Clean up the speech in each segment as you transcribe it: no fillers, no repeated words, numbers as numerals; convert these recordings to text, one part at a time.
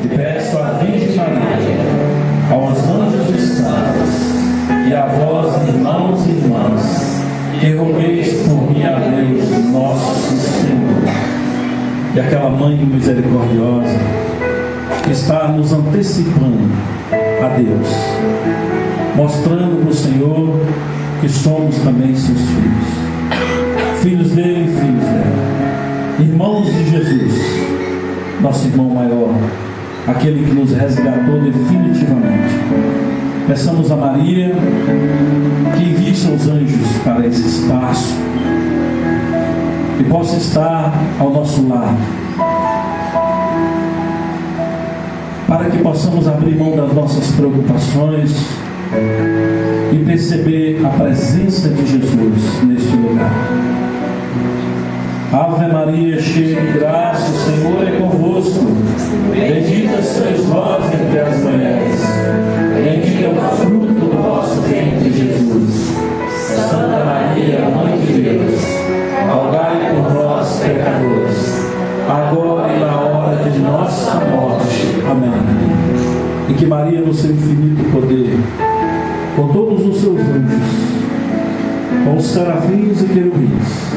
E peço à Virgem Maria, aos anjos dos santos e a vós, irmãos e irmãs, que rogueis por mim a Deus nosso Senhor. E aquela Mãe misericordiosa que está nos antecipando a Deus, mostrando para o Senhor que somos também seus filhos dele e filhos dela, irmãos de Jesus, nosso irmão maior, aquele que nos resgatou definitivamente. Peçamos a Maria que envie seus anjos para esse espaço e possa estar ao nosso lado, para que possamos abrir mão das nossas preocupações e perceber a presença de Jesus neste lugar. Ave Maria, cheia de graça, o Senhor é convosco. Bendita sois vós entre as mulheres, bendito é o fruto do vosso ventre, Jesus. Santa Maria, Mãe de Deus, rogai por nós, pecadores, agora e na hora de nossa morte. Amém. E que Maria, no seu infinito poder, com todos os seus anjos, com os serafins e querubins,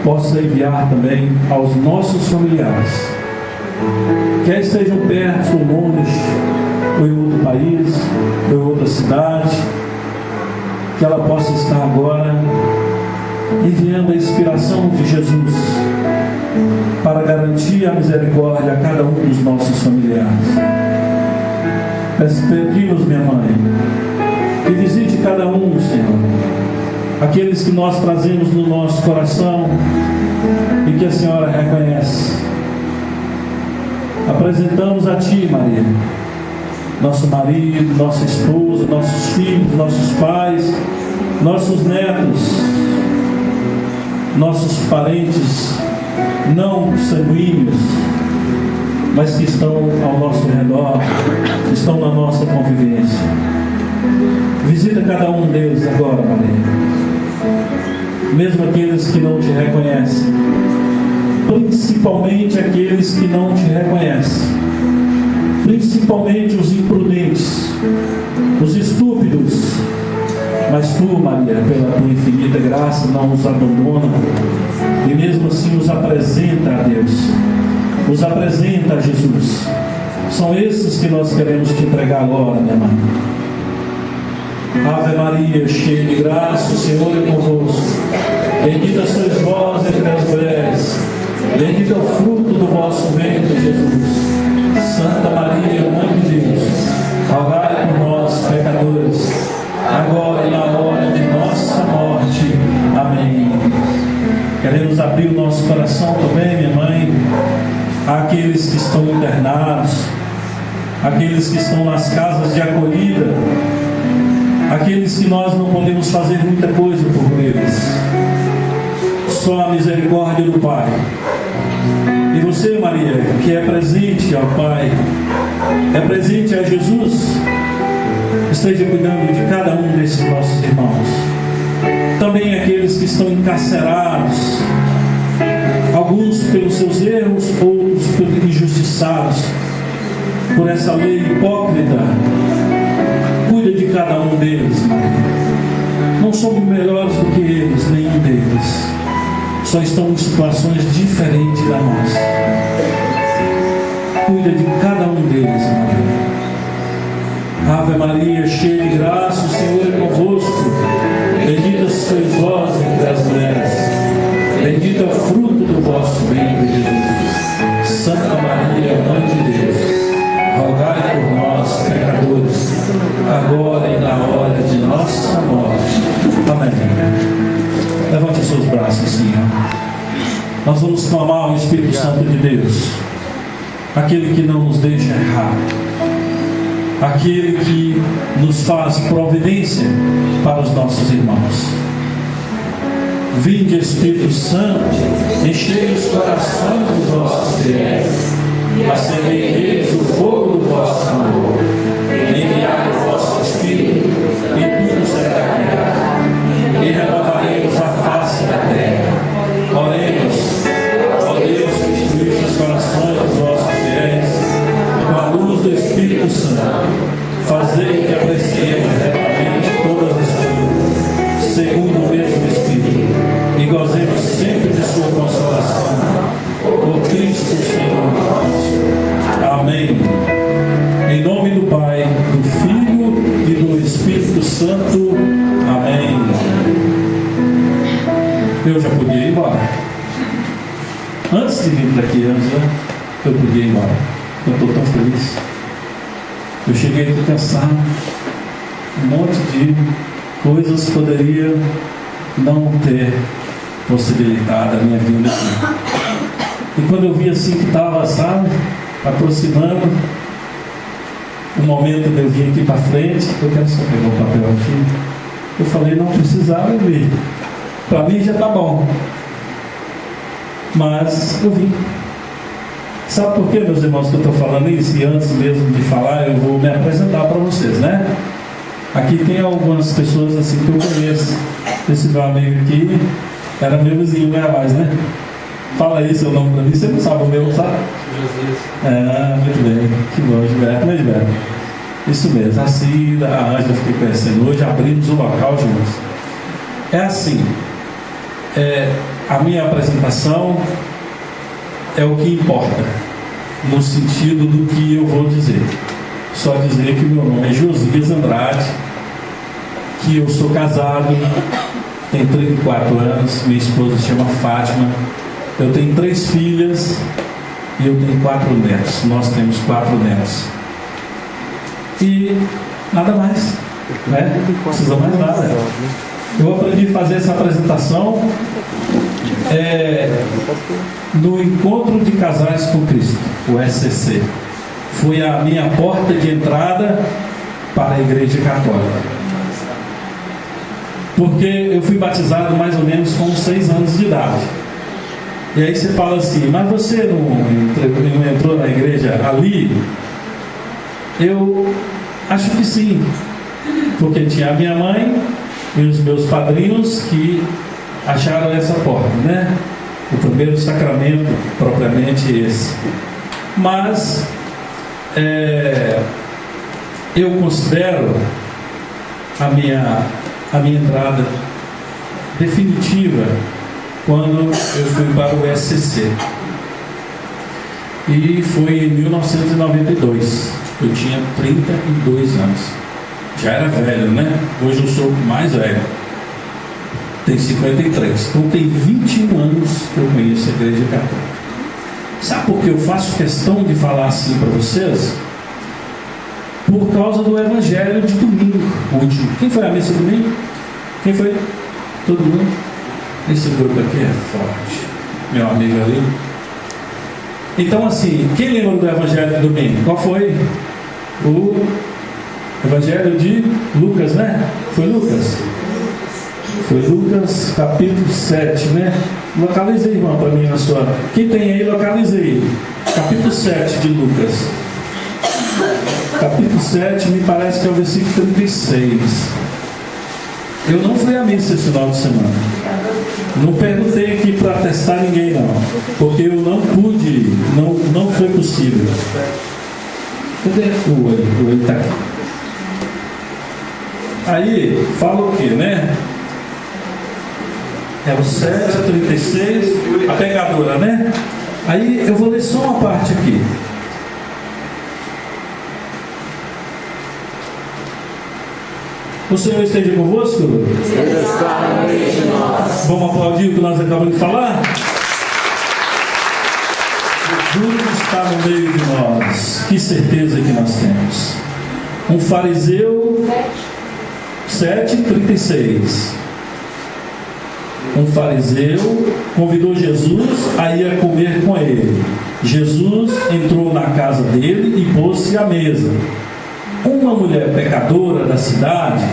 possa enviar também aos nossos familiares, quer estejam perto ou longe, ou em outro país, ou em outra cidade, que ela possa estar agora enviando a inspiração de Jesus para garantir a misericórdia a cada um dos nossos familiares. Pedimos, minha Mãe, que visite cada um, Senhor, aqueles que nós trazemos no nosso coração e que a Senhora reconhece. Apresentamos a Ti, Maria, nosso marido, nossa esposa, nossos filhos, nossos pais, nossos netos, nossos parentes não sanguíneos, mas que estão ao nosso redor, que estão na nossa convivência. Visita cada um deles agora, Maria. Mesmo aqueles que não te reconhecem, principalmente aqueles que não te reconhecem, principalmente os imprudentes, os estúpidos. Mas Tu, Maria, pela Tua infinita graça, não os abandona e mesmo assim os apresenta a Deus, os apresenta a Jesus. São esses que nós queremos te entregar agora, minha Mãe. Ave Maria, cheia de graça, o Senhor é convosco. Bendita sois vós entre as mulheres, bendito é o fruto do vosso ventre, Jesus. Santa Maria, Mãe de Deus, rogai por nós, pecadores, agora e na hora de nossa morte. Amém. Queremos abrir o nosso coração também, minha Mãe, àqueles que estão internados, aqueles que estão nas casas de acolhida, aqueles que nós não podemos fazer muita coisa por eles. Só a misericórdia do Pai. E você, Maria, que é presente ao Pai, é presente a Jesus, esteja cuidando de cada um desses nossos irmãos. Também aqueles que estão encarcerados, alguns pelos seus erros, outros pelos injustiçados por essa lei hipócrita. Cuida de cada um deles, Maria. Não somos melhores do que eles, nenhum deles. Só estão em situações diferentes da nossa. Cuida de cada um deles, Maria. Ave Maria, cheia de graça, o Senhor é convosco. Bendita sois vós entre as mulheres, bendito é o fruto do vosso ventre, Jesus. Santa Maria, Mãe de Deus, rogai por nós, pecadores, agora e na hora de nossa morte. Amém. Levante os seus braços, Senhor. Nós vamos clamar o Espírito Santo de Deus, aquele que não nos deixa errar, aquele que nos faz providência para os nossos irmãos. Vinde, Espírito Santo, enchei os corações dos vossos fiéis, acendei neles o fogo do vosso amor. Enviai o vosso Espírito, e tudo será criado, e renovaremos a face da terra. Oremos, ó Deus, que instruís os corações dos vossos Cristo Senhor. Amém. Em nome do Pai, do Filho e do Espírito Santo. Amém. Eu já podia ir embora. Antes de vir daqui, eu podia ir embora. Eu estou tão feliz. Eu cheguei aqui cansado. Um monte de coisas poderia não ter possibilitado a minha vinda aqui. E quando eu vi assim que estava, sabe, aproximando o momento de eu vir aqui para frente, eu quero só pegar o papel aqui. Eu falei, não precisava vir. Para mim já está bom. Mas eu vim. Sabe por que, meus irmãos, que eu estou falando isso? E antes mesmo de falar, eu vou me apresentar para vocês, né? Aqui tem algumas pessoas assim que eu conheço. Esse meu amigo aqui era meu vizinho, não é mais, né? Fala aí seu nome para mim, você não sabe o meu, sabe? Ah, muito bem, que bom, Gilberto, né, Gilberto? Isso mesmo, a Cida, a Ângela, fiquei conhecendo hoje, abrimos o local juntos. É assim, a minha apresentação é o que importa, no sentido do que eu vou dizer. Só dizer que meu nome é Josias Andrade, que eu sou casado, tenho 34 anos, minha esposa se chama Fátima, eu tenho 3 filhas e eu tenho 4 netos. Nós temos 4 netos. E nada mais, né? Não precisa mais nada. Eu aprendi a fazer essa apresentação no Encontro de Casais com Cristo, o SCC. Foi a minha porta de entrada para a Igreja Católica. Porque eu fui batizado mais ou menos com 6 anos de idade. E aí você fala assim, mas você não entrou na igreja ali? Eu acho que sim. Porque tinha a minha mãe e os meus padrinhos que acharam essa porta, né? O primeiro sacramento, propriamente esse. Mas eu considero a minha entrada definitiva quando eu fui para o SCC. E foi em 1992. Eu tinha 32 anos. Já era velho, né? Hoje eu sou mais velho. Tenho 53. Então tem 21 anos que eu conheço a Igreja Católica. Sabe por que eu faço questão de falar assim para vocês? Por causa do Evangelho de domingo último. Quem foi a missa domingo? Quem foi? Todo mundo? Esse grupo aqui é forte. Meu amigo ali. Então assim, quem lembra do Evangelho de domingo? Qual foi? O Evangelho de Lucas, né? Foi Lucas? Foi Lucas capítulo 7, né? Localize aí, irmão, para mim na sua. Quem tem aí, localize aí. Capítulo 7 de Lucas. Capítulo 7, me parece que é o versículo 36. Eu não fui à missa esse final de semana. Não perguntei aqui para testar ninguém, não. Porque eu não pude ir. Não foi possível. Cadê o olho? O olho está aqui. Aí, fala o que, né? É o 7, a 36, a pegadora, né? Aí eu vou ler só uma parte aqui. O Senhor esteja convosco? Vamos aplaudir o que nós acabamos de falar? Jesus está no meio de nós. Que certeza que nós temos. Um fariseu, 7:36. Um fariseu convidou Jesus a ir a comer com ele. Jesus entrou na casa dele e pôs-se à mesa. Uma mulher pecadora da cidade,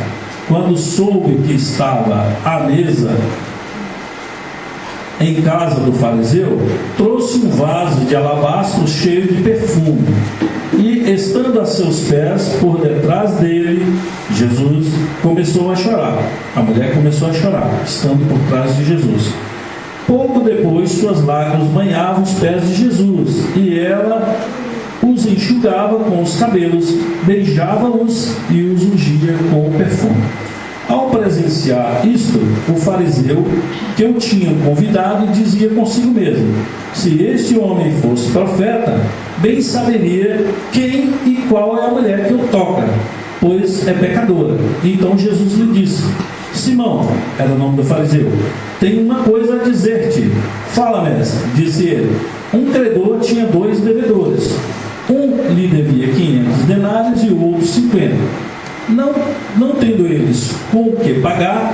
quando soube que estava à mesa em casa do fariseu, trouxe um vaso de alabastro cheio de perfume e, estando a seus pés, por detrás dele, Jesus começou a chorar. A mulher começou a chorar, estando por trás de Jesus. Pouco depois, suas lágrimas banhavam os pés de Jesus e ela os enxugava com os cabelos, beijava-os e os ungia com o perfume. Ao presenciar isto, o fariseu que eu tinha convidado dizia consigo mesmo: se este homem fosse profeta, bem saberia quem e qual é a mulher que o toca, pois é pecadora. Então Jesus lhe disse: Simão, era o nome do fariseu, tenho uma coisa a dizer-te. Fala, mestre, disse ele. Um credor tinha 2 devedores. Um lhe devia 500 denários e o outro 50. Não tendo eles com o que pagar,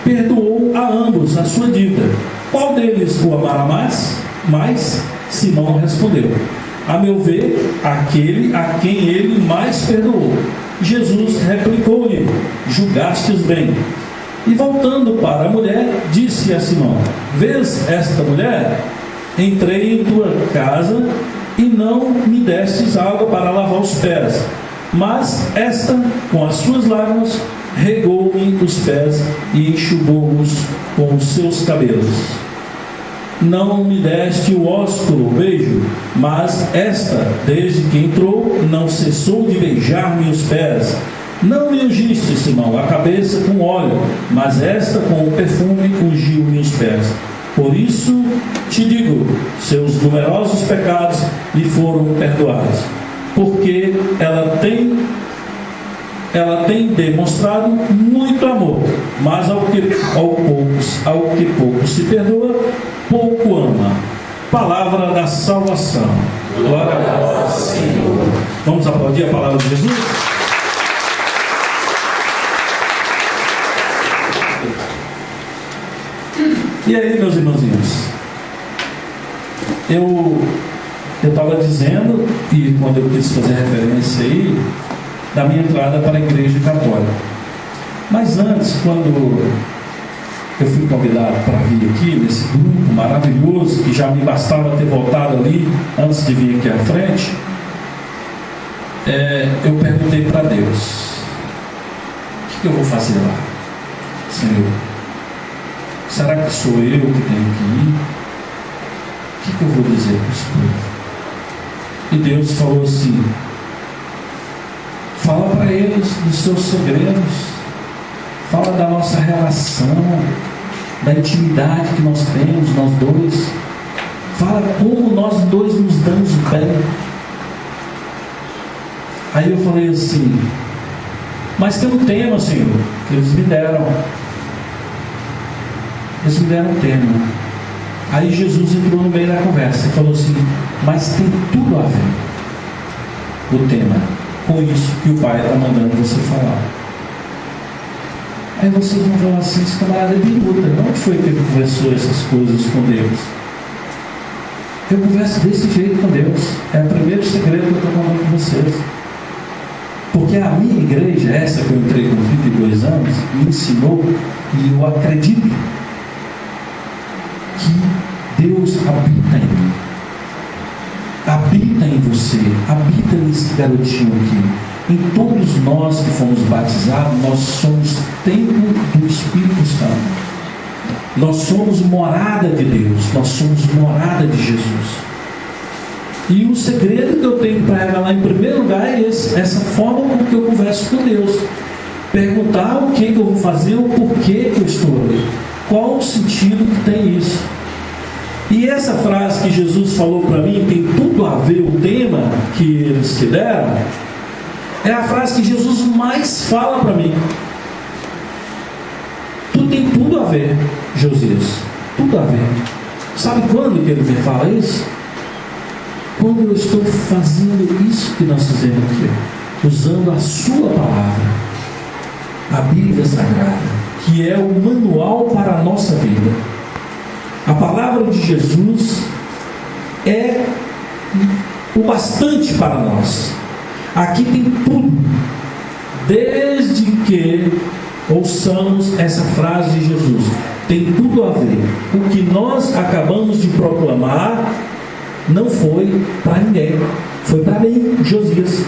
perdoou a ambos a sua dívida. Qual deles o amará mais? Simão respondeu: a meu ver, aquele a quem ele mais perdoou. Jesus replicou-lhe: julgastes bem. E voltando para a mulher, disse a Simão: vês esta mulher? Entrei em tua casa e não me destes água para lavar os pés, mas esta, com as suas lágrimas, regou-me os pés e enxugou-os com os seus cabelos. Não me deste o ósculo, o beijo, mas esta, desde que entrou, não cessou de beijar-me os pés. Não me ungiste, Simão, a cabeça com óleo, mas esta com o perfume ungiu-me os pés. Por isso te digo, seus numerosos pecados lhe foram perdoados, porque ela tem demonstrado muito amor, mas ao que pouco se perdoa, pouco ama. Palavra da salvação. Glória a Deus, Senhor. Vamos aplaudir a palavra de Jesus? E aí, meus irmãozinhos, eu estava dizendo, e quando eu quis fazer referência aí, da minha entrada para a Igreja Católica. Mas antes, quando eu fui convidado para vir aqui, nesse grupo maravilhoso, que já me bastava ter voltado ali, antes de vir aqui à frente, eu perguntei para Deus: o que eu vou fazer lá, Senhor? Será que sou eu que tenho que ir? O que eu vou dizer para esse povo? E Deus falou assim: fala para eles dos seus segredos, fala da nossa relação, da intimidade que nós temos, nós dois. Fala como nós dois nos damos bem. Aí eu falei assim: mas tem um tema, Senhor, que eles me deram. Eles me deram um tema. Aí Jesus entrou no meio da conversa e falou assim: mas tem tudo a ver o tema com isso que o Pai está mandando você falar. Aí vocês vão falar assim: esse camarada é biruta, onde foi que ele conversou essas coisas com Deus? Eu converso desse jeito com Deus. É o primeiro segredo que eu estou falando com vocês. Porque a minha igreja, essa que eu entrei com 32 anos, me ensinou, e eu acredito que Deus habita em mim, habita em você, habita nesse garotinho aqui. Em todos nós que fomos batizados, nós somos templo do Espírito Santo. Nós somos morada de Deus, nós somos morada de Jesus. E o segredo que eu tenho para revelar em primeiro lugar é essa forma com que eu converso com Deus. Perguntar o que eu vou fazer, o porquê que eu estou ali, qual o sentido que tem isso. E essa frase que Jesus falou para mim, tem tudo a ver o tema que eles te deram, é a frase que Jesus mais fala para mim. Tu tem tudo a ver, Josias, tudo a ver. Sabe quando que ele me fala isso? Quando eu estou fazendo isso que nós fizemos aqui, usando a sua palavra, a Bíblia Sagrada, que é o manual para a nossa vida. A palavra de Jesus é o bastante para nós. Aqui tem tudo, desde que ouçamos essa frase de Jesus. Tem tudo a ver. O que nós acabamos de proclamar não foi para ninguém, foi para mim, Josias,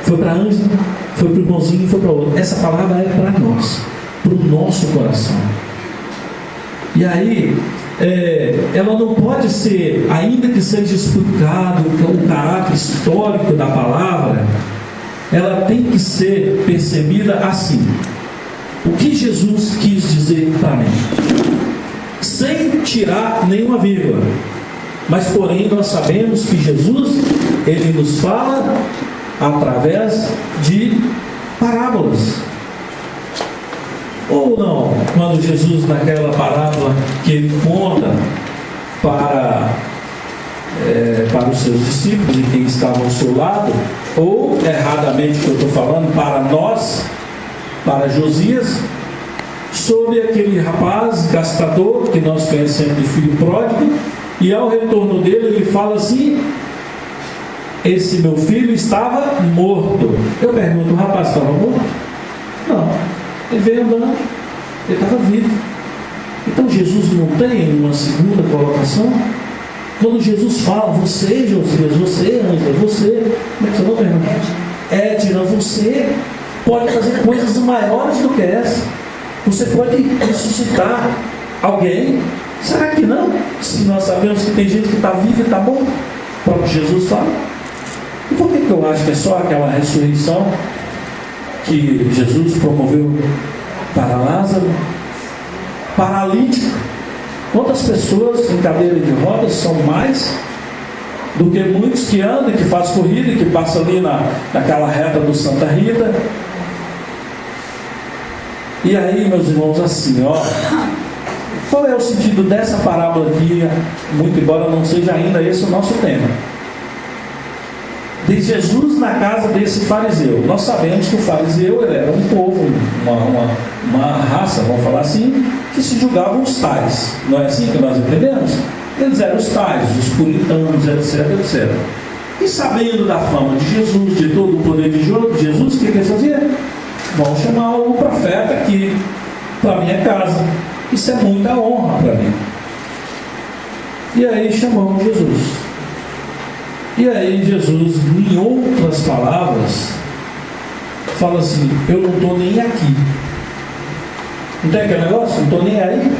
foi para a Ângela, foi para o irmãozinho, foi para o outro. Essa palavra é para nós, para o nosso coração. E aí, ela não pode ser, ainda que seja explicado o caráter histórico da palavra, ela tem que ser percebida assim. o que Jesus quis dizer para mim, sem tirar nenhuma vírgula. Mas porém nós sabemos que Jesus, ele nos fala através de parábolas. Ou não, quando Jesus, naquela parábola que ele conta para os seus discípulos e quem estava ao seu lado, ou erradamente que eu estou falando, para nós, para Josias, sobre aquele rapaz gastador que nós conhecemos de filho pródigo, e ao retorno dele ele fala assim: esse meu filho estava morto. Eu pergunto, o rapaz estava morto? Não, ele veio andando, ele estava vivo. Então Jesus não tem uma segunda colocação? Quando Jesus fala, você Josias, você Ângela, você, como é que você não pergunta? Edna, você pode fazer coisas maiores do que essa. Você pode ressuscitar alguém. Será que não? Se nós sabemos que tem gente que está viva e está bom, o próprio Jesus fala. E por que eu acho que é só aquela ressurreição que Jesus promoveu para Lázaro? Paralítico. Quantas pessoas em cadeira de rodas são mais do que muitos que andam, que fazem corrida, que passam ali naquela reta do Santa Rita? E aí, meus irmãos, assim, ó, qual é o sentido dessa parábola aqui? Muito embora não seja ainda esse o nosso tema. De Jesus na casa desse fariseu. Nós sabemos que o fariseu ele era um povo, uma raça, vamos falar assim, que se julgavam os tais. Não é assim que nós entendemos? Eles eram os tais, os puritanos, etc, etc. E sabendo da fama de Jesus, de todo o poder de Jesus, o que eles faziam? Vamos chamar o profeta aqui para minha casa. Isso é muita honra para mim. E aí chamamos Jesus. E aí Jesus, em outras palavras, fala assim: eu não estou nem aqui. Não tem aquele negócio? Não estou nem aí.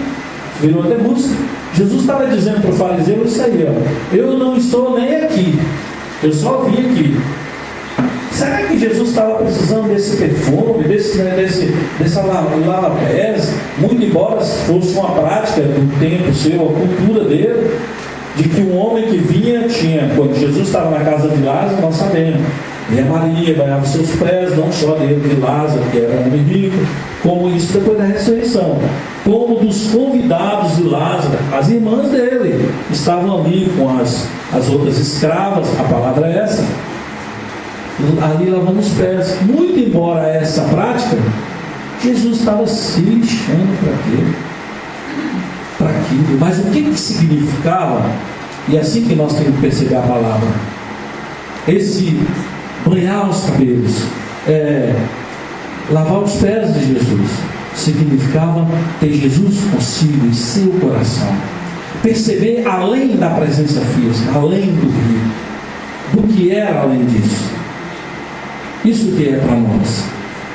Virou até música. Jesus estava dizendo para o fariseu isso aí, ó: eu não estou nem aqui, eu só vim aqui. Será que Jesus estava precisando desse perfume, dessa lava-pés? Muito embora fosse uma prática do tempo seu, a cultura dele, de que um homem que vinha tinha, quando Jesus estava na casa de Lázaro, nós sabemos, e a Maria banhava os seus pés, não só dele, de Lázaro, que era um homem rico, como isso depois da ressurreição, como dos convidados de Lázaro, as irmãs dele estavam ali com as outras escravas, a palavra é essa, ali lavando os pés. Muito embora essa prática, Jesus estava se lixando para aquilo. Mas o que significava? E é assim que nós temos que perceber a palavra. Esse banhar os cabelos, lavar os pés de Jesus, significava ter Jesus consigo em seu coração. Perceber além da presença física, além do rio, do que era além disso. Isso que é para nós.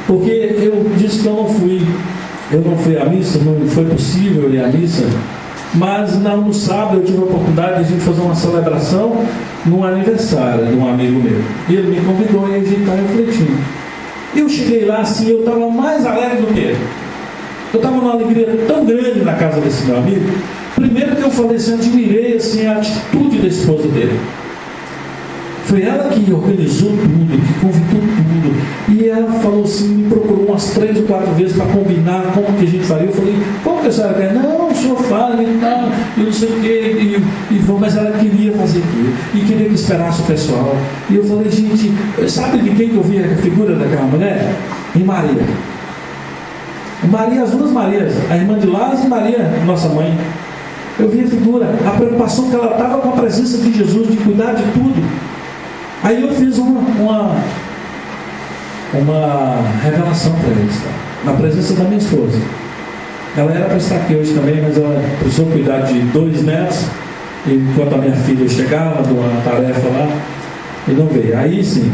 Porque eu disse que eu não fui à missa, não foi possível ir à missa, mas no sábado eu tive a oportunidade de a gente fazer uma celebração num aniversário de um amigo meu. E ele me convidou e a gente estava refletindo. Eu cheguei lá assim, eu estava mais alegre do que ele. Eu estava numa alegria tão grande na casa desse meu amigo. Primeiro que eu falei assim, admirei assim, a atitude da esposa dele. Foi ela que organizou tudo, que convidou tudo. E ela falou assim, me procurou umas 3 ou 4 vezes para combinar como que a gente faria. Eu falei, como que a senhora quer? Não, o senhor fala e tal, e não sei o quê. Mas ela queria fazer aquilo. E queria que esperasse o pessoal. E eu falei, gente, sabe de quem que eu vi a figura daquela mulher? Em Maria. Maria, as duas Marias, a irmã de Lázaro e Maria, nossa mãe. Eu vi a figura, a preocupação que ela estava com a presença de Jesus, de cuidar de tudo. Aí eu fiz uma revelação para eles, na presença da minha esposa. Ela era para estar aqui hoje também, mas ela precisou cuidar de 2 netos, enquanto a minha filha chegava de uma tarefa lá, e não veio. Aí sim,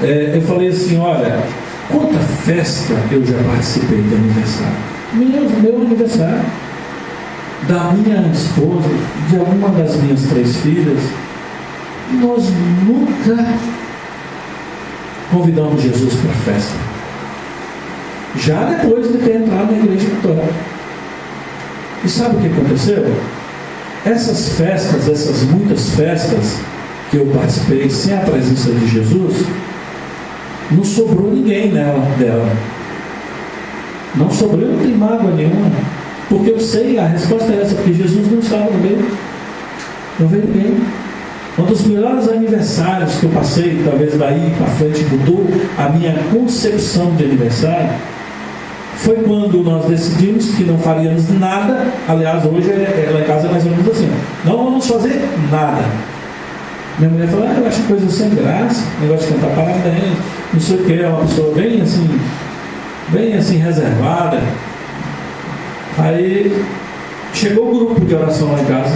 eu falei assim, olha, quanta festa eu já participei de aniversário. Meu aniversário, da minha esposa, de alguma das minhas 3 filhas, nós nunca convidamos Jesus para a festa. já depois de ter entrado na igreja católica. E sabe o que aconteceu? Essas festas, essas muitas festas que eu participei sem a presença de Jesus, não sobrou ninguém dela. Não sobrou, não tem mágoa nenhuma. Porque eu sei, a resposta é essa, porque Jesus não estava no meio. Não veio ninguém. Um dos melhores aniversários que eu passei, talvez daí para frente mudou a minha concepção de aniversário, foi quando nós decidimos que não faríamos nada. Aliás, hoje lá em casa é mais ou menos assim: não vamos fazer nada. Minha mulher falou: eu acho coisa sem graça, negócio de cantar parabéns, não sei o que, é uma pessoa bem assim reservada. Aí chegou o grupo de oração lá em casa.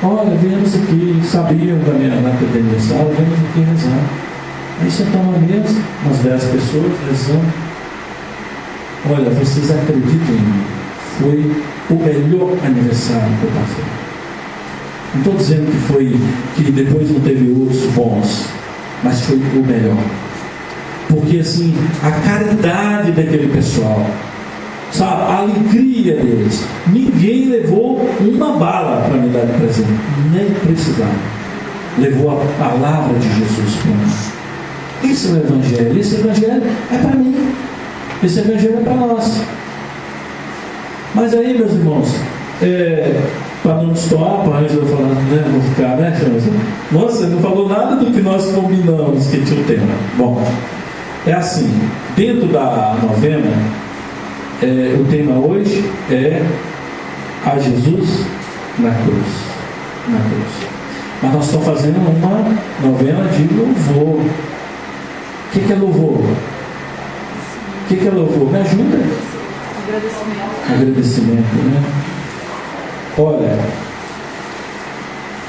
Olha, viemos aqui, sabiam da minha data de aniversário, viemos aqui rezar. Aí sentamos na mesa, umas 10 pessoas rezando. Olha, vocês acreditem em mim, foi o melhor aniversário que eu passei. Não estou dizendo que depois não teve outros bons, mas foi o melhor. Porque assim, a caridade daquele pessoal, sabe, a alegria deles, ninguém levou uma bala para me dar de presente, nem precisava. Levou a palavra de Jesus para mim. Esse é o Evangelho, esse Evangelho é para mim, esse Evangelho é para nós. Mas aí, meus irmãos, para não destoar, para eu falar, né, vou ficar, né, nossa, não falou nada do que nós combinamos que tinha o tema. Bom, é assim, dentro da novena, o tema hoje é a Jesus na cruz. Na cruz. Mas nós estamos fazendo uma novena de louvor. O que é louvor? O que é louvor? Me ajuda? Agradecimento, né? Olha,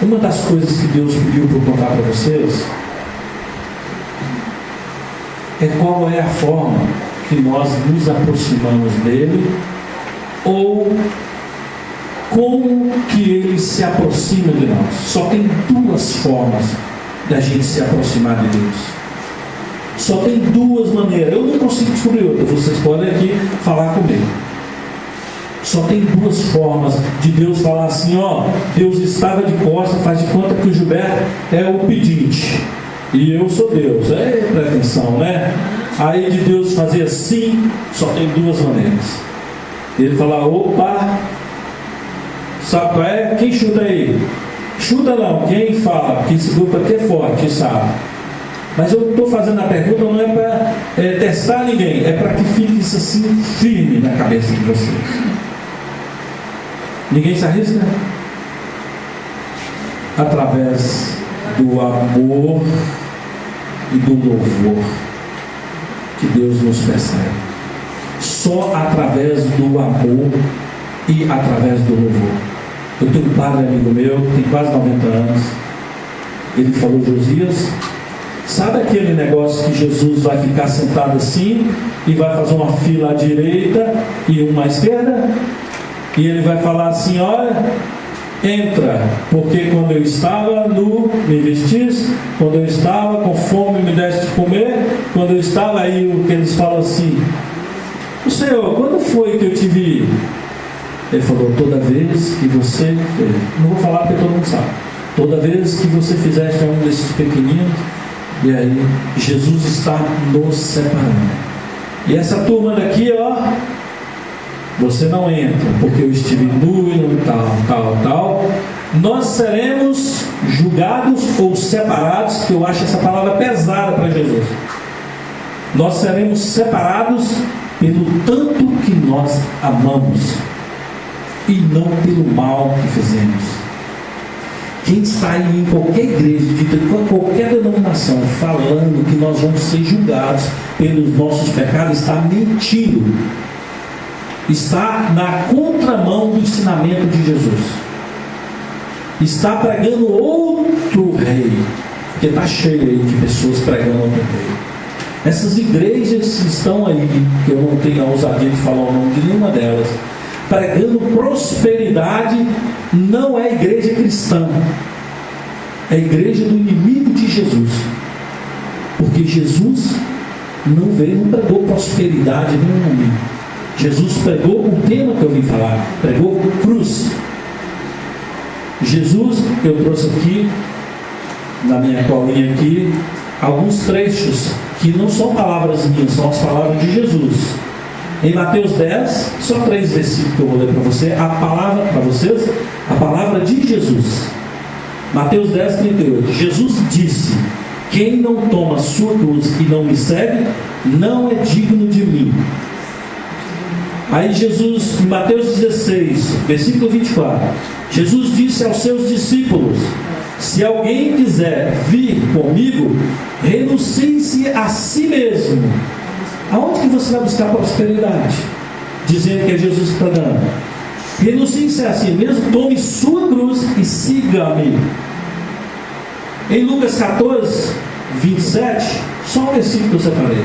uma das coisas que Deus pediu para eu contar para vocês é qual é a forma que nós nos aproximamos dele, ou como que ele se aproxima de nós. Só tem duas formas da gente se aproximar de Deus. Só tem duas maneiras. Eu não consigo descobrir outra. Vocês podem aqui falar comigo. Só tem duas formas de Deus falar assim: ó, Deus estava de costas, faz de conta que o Gilberto é o pedinte e eu sou Deus. Presta atenção, né? Aí de Deus fazer assim, só tem duas maneiras. Ele falar: opa, sabe qual é? Quem chuta aí? Chuta não, quem fala, que esse grupo aqui é forte, sabe? Mas eu estou fazendo a pergunta não é para testar ninguém, é para que fique isso assim firme na cabeça de vocês. Ninguém se arrisca? Através do amor e do louvor que Deus nos percebe. Só através do amor e através do louvor. Eu tenho um padre amigo meu, tem quase 90 anos. Ele falou: Josias, sabe aquele negócio que Jesus vai ficar sentado assim e vai fazer uma fila à direita e uma à esquerda? E ele vai falar assim: olha, entra, porque quando eu estava nu, me vestis, quando eu estava com fome, me deste de comer, quando eu estava aí, o que eles falam assim: o Senhor, quando foi que eu te vi? Ele falou: toda vez que você, não vou falar porque todo mundo sabe, toda vez que você fizeste a um desses pequeninos. E aí Jesus está nos separando. E essa turma daqui, ó, você não entra, porque eu estive nu e tal. Nós seremos julgados ou separados, que eu acho essa palavra pesada para Jesus. Nós seremos separados pelo tanto que nós amamos e não pelo mal que fizemos. Quem está aí em qualquer igreja, de qualquer denominação, falando que nós vamos ser julgados pelos nossos pecados, está mentindo. Está na contramão do ensinamento de Jesus. Está pregando outro rei, porque está cheio aí de pessoas pregando outro rei. Essas igrejas estão aí, que eu não tenho a ousadia de falar o nome de nenhuma delas, pregando prosperidade. Não é igreja cristã, é a igreja do inimigo de Jesus, porque Jesus não pregou prosperidade em nenhum momento. Jesus pregou o tema que eu vim falar, pregou cruz. Jesus, eu trouxe aqui, na minha colinha aqui, alguns trechos que não são palavras minhas, são as palavras de Jesus. Em Mateus 10, só 3 versículos que eu vou ler para você, a palavra de Jesus. Mateus 10, 38. Jesus disse: quem não toma sua cruz e não me segue, não é digno de mim. Aí Jesus, em Mateus 16, versículo 24, Jesus disse aos seus discípulos: se alguém quiser vir comigo, renuncie-se a si mesmo. Aonde que você vai buscar prosperidade? Dizendo que é Jesus que está dando. Renuncie-se a si mesmo, tome sua cruz e siga-me. Em Lucas 14, 27, só um versículo que eu separei.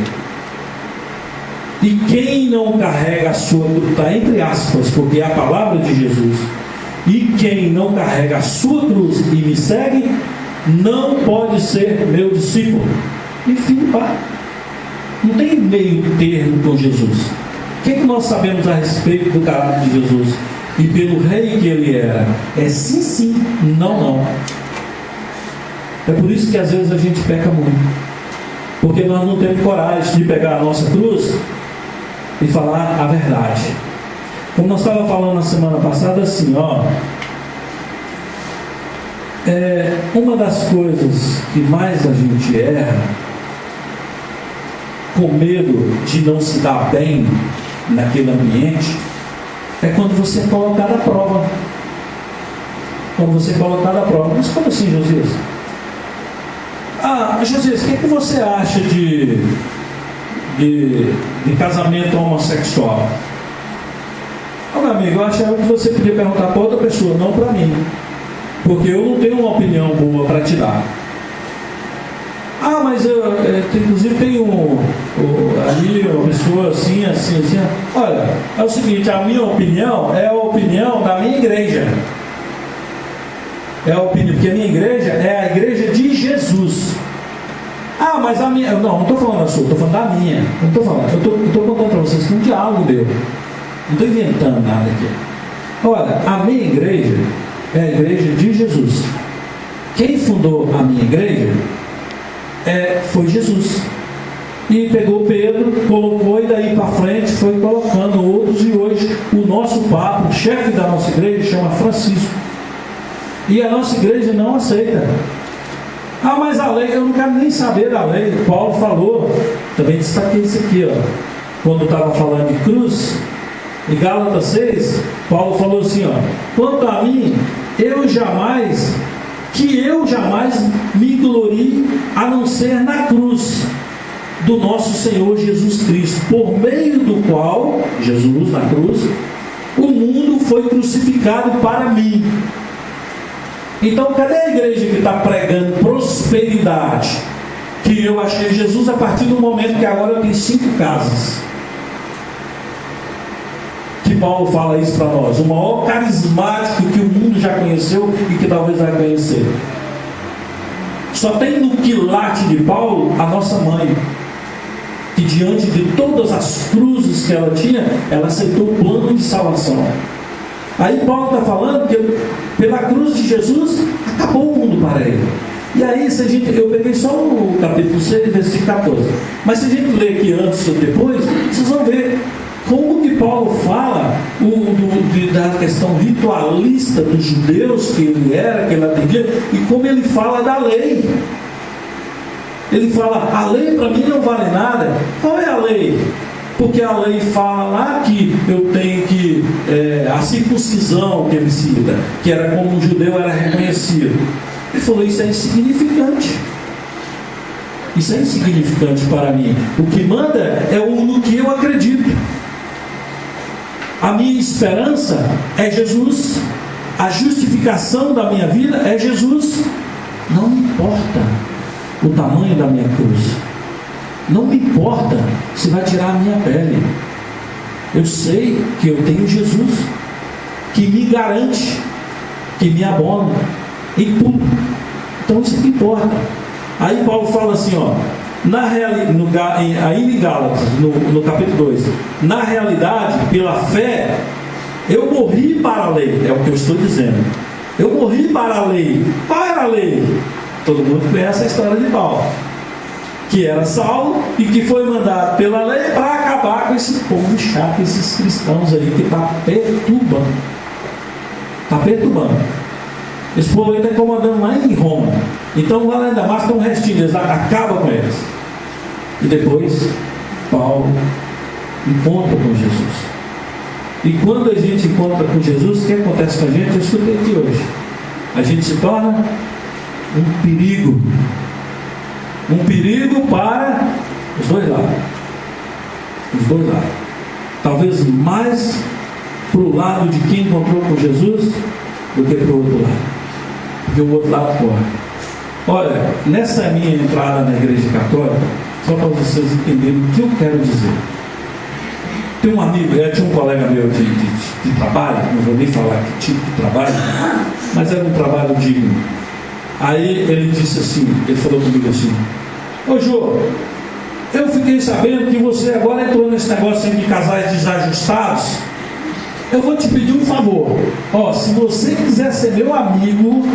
E quem não carrega a sua cruz, está entre aspas, porque é a palavra de Jesus. E quem não carrega a sua cruz e me segue, não pode ser meu discípulo. Enfim, pá. Não tem meio termo com Jesus. O que nós sabemos a respeito do caráter de Jesus? E pelo rei que ele era? É sim, sim, não, não. É por isso que às vezes a gente peca muito. Porque nós não temos coragem de pegar a nossa cruz e falar a verdade. Como nós estávamos falando na semana passada, assim, uma das coisas que mais a gente erra, com medo de não se dar bem naquele ambiente, é quando você é colocado à prova. Quando você é colocado à prova. Mas como assim, Josias? Josias, o que você acha de casamento homossexual? Meu amigo, eu achava que você podia perguntar para outra pessoa, não para mim, porque eu não tenho uma opinião boa para te dar. Mas eu inclusive tenho ali uma pessoa assim. Olha, é o seguinte, a minha opinião é a opinião da minha igreja. É a opinião, porque a minha igreja é a igreja de Jesus. Mas a minha. Não estou falando da sua, estou falando da minha. Não estou falando. Eu estou contando para vocês que um diálogo deu. Não estou inventando nada aqui. Olha, a minha igreja é a igreja de Jesus. Quem fundou a minha igreja foi Jesus. E pegou Pedro, colocou, e daí para frente foi colocando outros. E hoje o nosso papo, o chefe da nossa igreja, chama Francisco. E a nossa igreja não aceita. Mas a lei, eu não quero nem saber da lei. Paulo falou, também destaquei isso aqui, quando estava falando de cruz. Em Gálatas 6, Paulo falou assim, quanto a mim, eu jamais me glorie a não ser na cruz do nosso Senhor Jesus Cristo, por meio do qual, Jesus na cruz, o mundo foi crucificado para mim. Então, cadê a igreja que está pregando prosperidade? Que eu achei Jesus a partir do momento que agora eu tenho 5 casas. Que Paulo fala isso para nós, o maior carismático que o mundo já conheceu e que talvez vai conhecer. Só tem no quilate de Paulo a nossa mãe, que diante de todas as cruzes que ela tinha, ela aceitou o plano de salvação. Aí Paulo está falando que pela cruz de Jesus acabou o mundo para ele. E aí, eu peguei só o capítulo 6, versículo 14. Mas se a gente ler aqui antes ou depois, vocês vão ver como que Paulo fala da questão ritualista dos judeus, que ele era, que ele atendia, e como ele fala da lei. Ele fala, a lei para mim não vale nada. Qual é a lei? Porque a lei fala lá que eu tenho que a circuncisão que ele cita, que era como um judeu era reconhecido. Ele falou, isso é insignificante. Isso é insignificante para mim. O que manda é no que eu acredito. A minha esperança é Jesus. A justificação da minha vida é Jesus. Não me importa o tamanho da minha cruz. Não me importa se vai tirar a minha pele. Eu sei que eu tenho Jesus, que me garante, que me abona em tudo. Então isso que importa. Aí Paulo fala assim, Aí em Gálatas, no capítulo 2, na realidade, pela fé, eu morri para a lei, é o que eu estou dizendo. Eu morri para a lei. Qual era a lei? Todo mundo conhece a história de Paulo, que era Saulo e que foi mandado pela lei para acabar com esse povo chato, esses cristãos aí que está perturbando. Está perturbando. Esse povo aí está incomodando lá em Roma. Então lá em Damasco tem um restinho, eles acabam com eles. E depois Paulo encontra com Jesus. E quando a gente encontra com Jesus, o que acontece com a gente? Eu escutei aqui hoje. A gente se torna um perigo. Um perigo para os dois lados. Os dois lados. Talvez mais para o lado de quem encontrou com Jesus do que para o outro lado. Porque o outro lado corre. Olha, nessa minha entrada na igreja católica, só para vocês entenderem o que eu quero dizer. Tem um amigo, tinha um colega meu de trabalho, não vou nem falar que tipo de trabalho, mas era um trabalho digno. Aí ele disse assim, ele falou comigo assim: ô Jô, eu fiquei sabendo que você agora entrou nesse negócio de casais desajustados. Eu vou te pedir um favor. Ó, se você quiser ser meu amigo,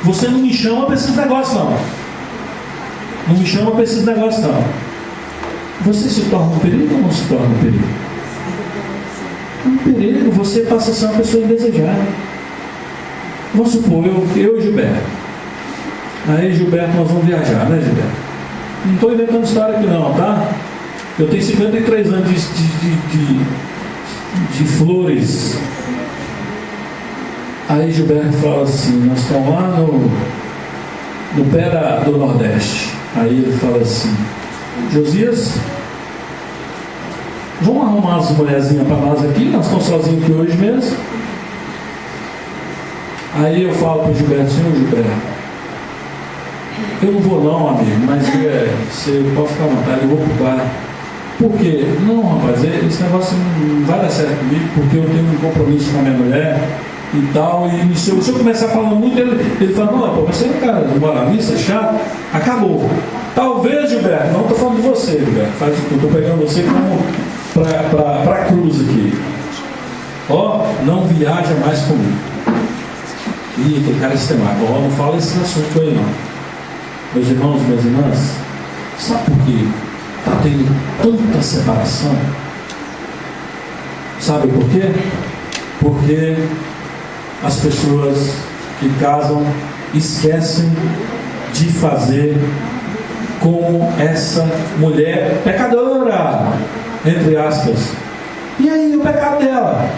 você não me chama para esses negócios não. Não me chama para esses negócios não. Você se torna um perigo ou não se torna um perigo? Um perigo, você passa a ser uma pessoa indesejada. Vamos supor, eu e Gilberto. Aí Gilberto, nós vamos viajar, né Gilberto? Não estou inventando história aqui não, tá? Eu tenho 53 anos de flores. Aí Gilberto fala assim, nós estamos lá no pé do Nordeste. Aí ele fala assim: Josias, vamos arrumar as mulherzinhas para nós aqui, nós estamos sozinhos aqui hoje mesmo. Aí eu falo para o Gilberto: senhor Gilberto, eu não vou não, amigo, mas você pode ficar à vontade, eu vou para o bar. Por quê? Não, rapaz, esse negócio não vai dar certo comigo, porque eu tenho um compromisso com a minha mulher e tal, e se eu começar a falar muito, ele fala: não, pô, você é um cara moralista, chato, acabou. Talvez, Gilberto, não estou falando de você, Gilberto, estou pegando você para a cruz aqui. Ó, não viaja mais comigo. Ih, tem cara sistemático. Ó, não fala esse assunto aí não. Meus irmãos, minhas irmãs, sabe por quê está tendo tanta separação? Sabe por quê? Porque as pessoas que casam esquecem de fazer como essa mulher pecadora, entre aspas. E aí, o pecado dela?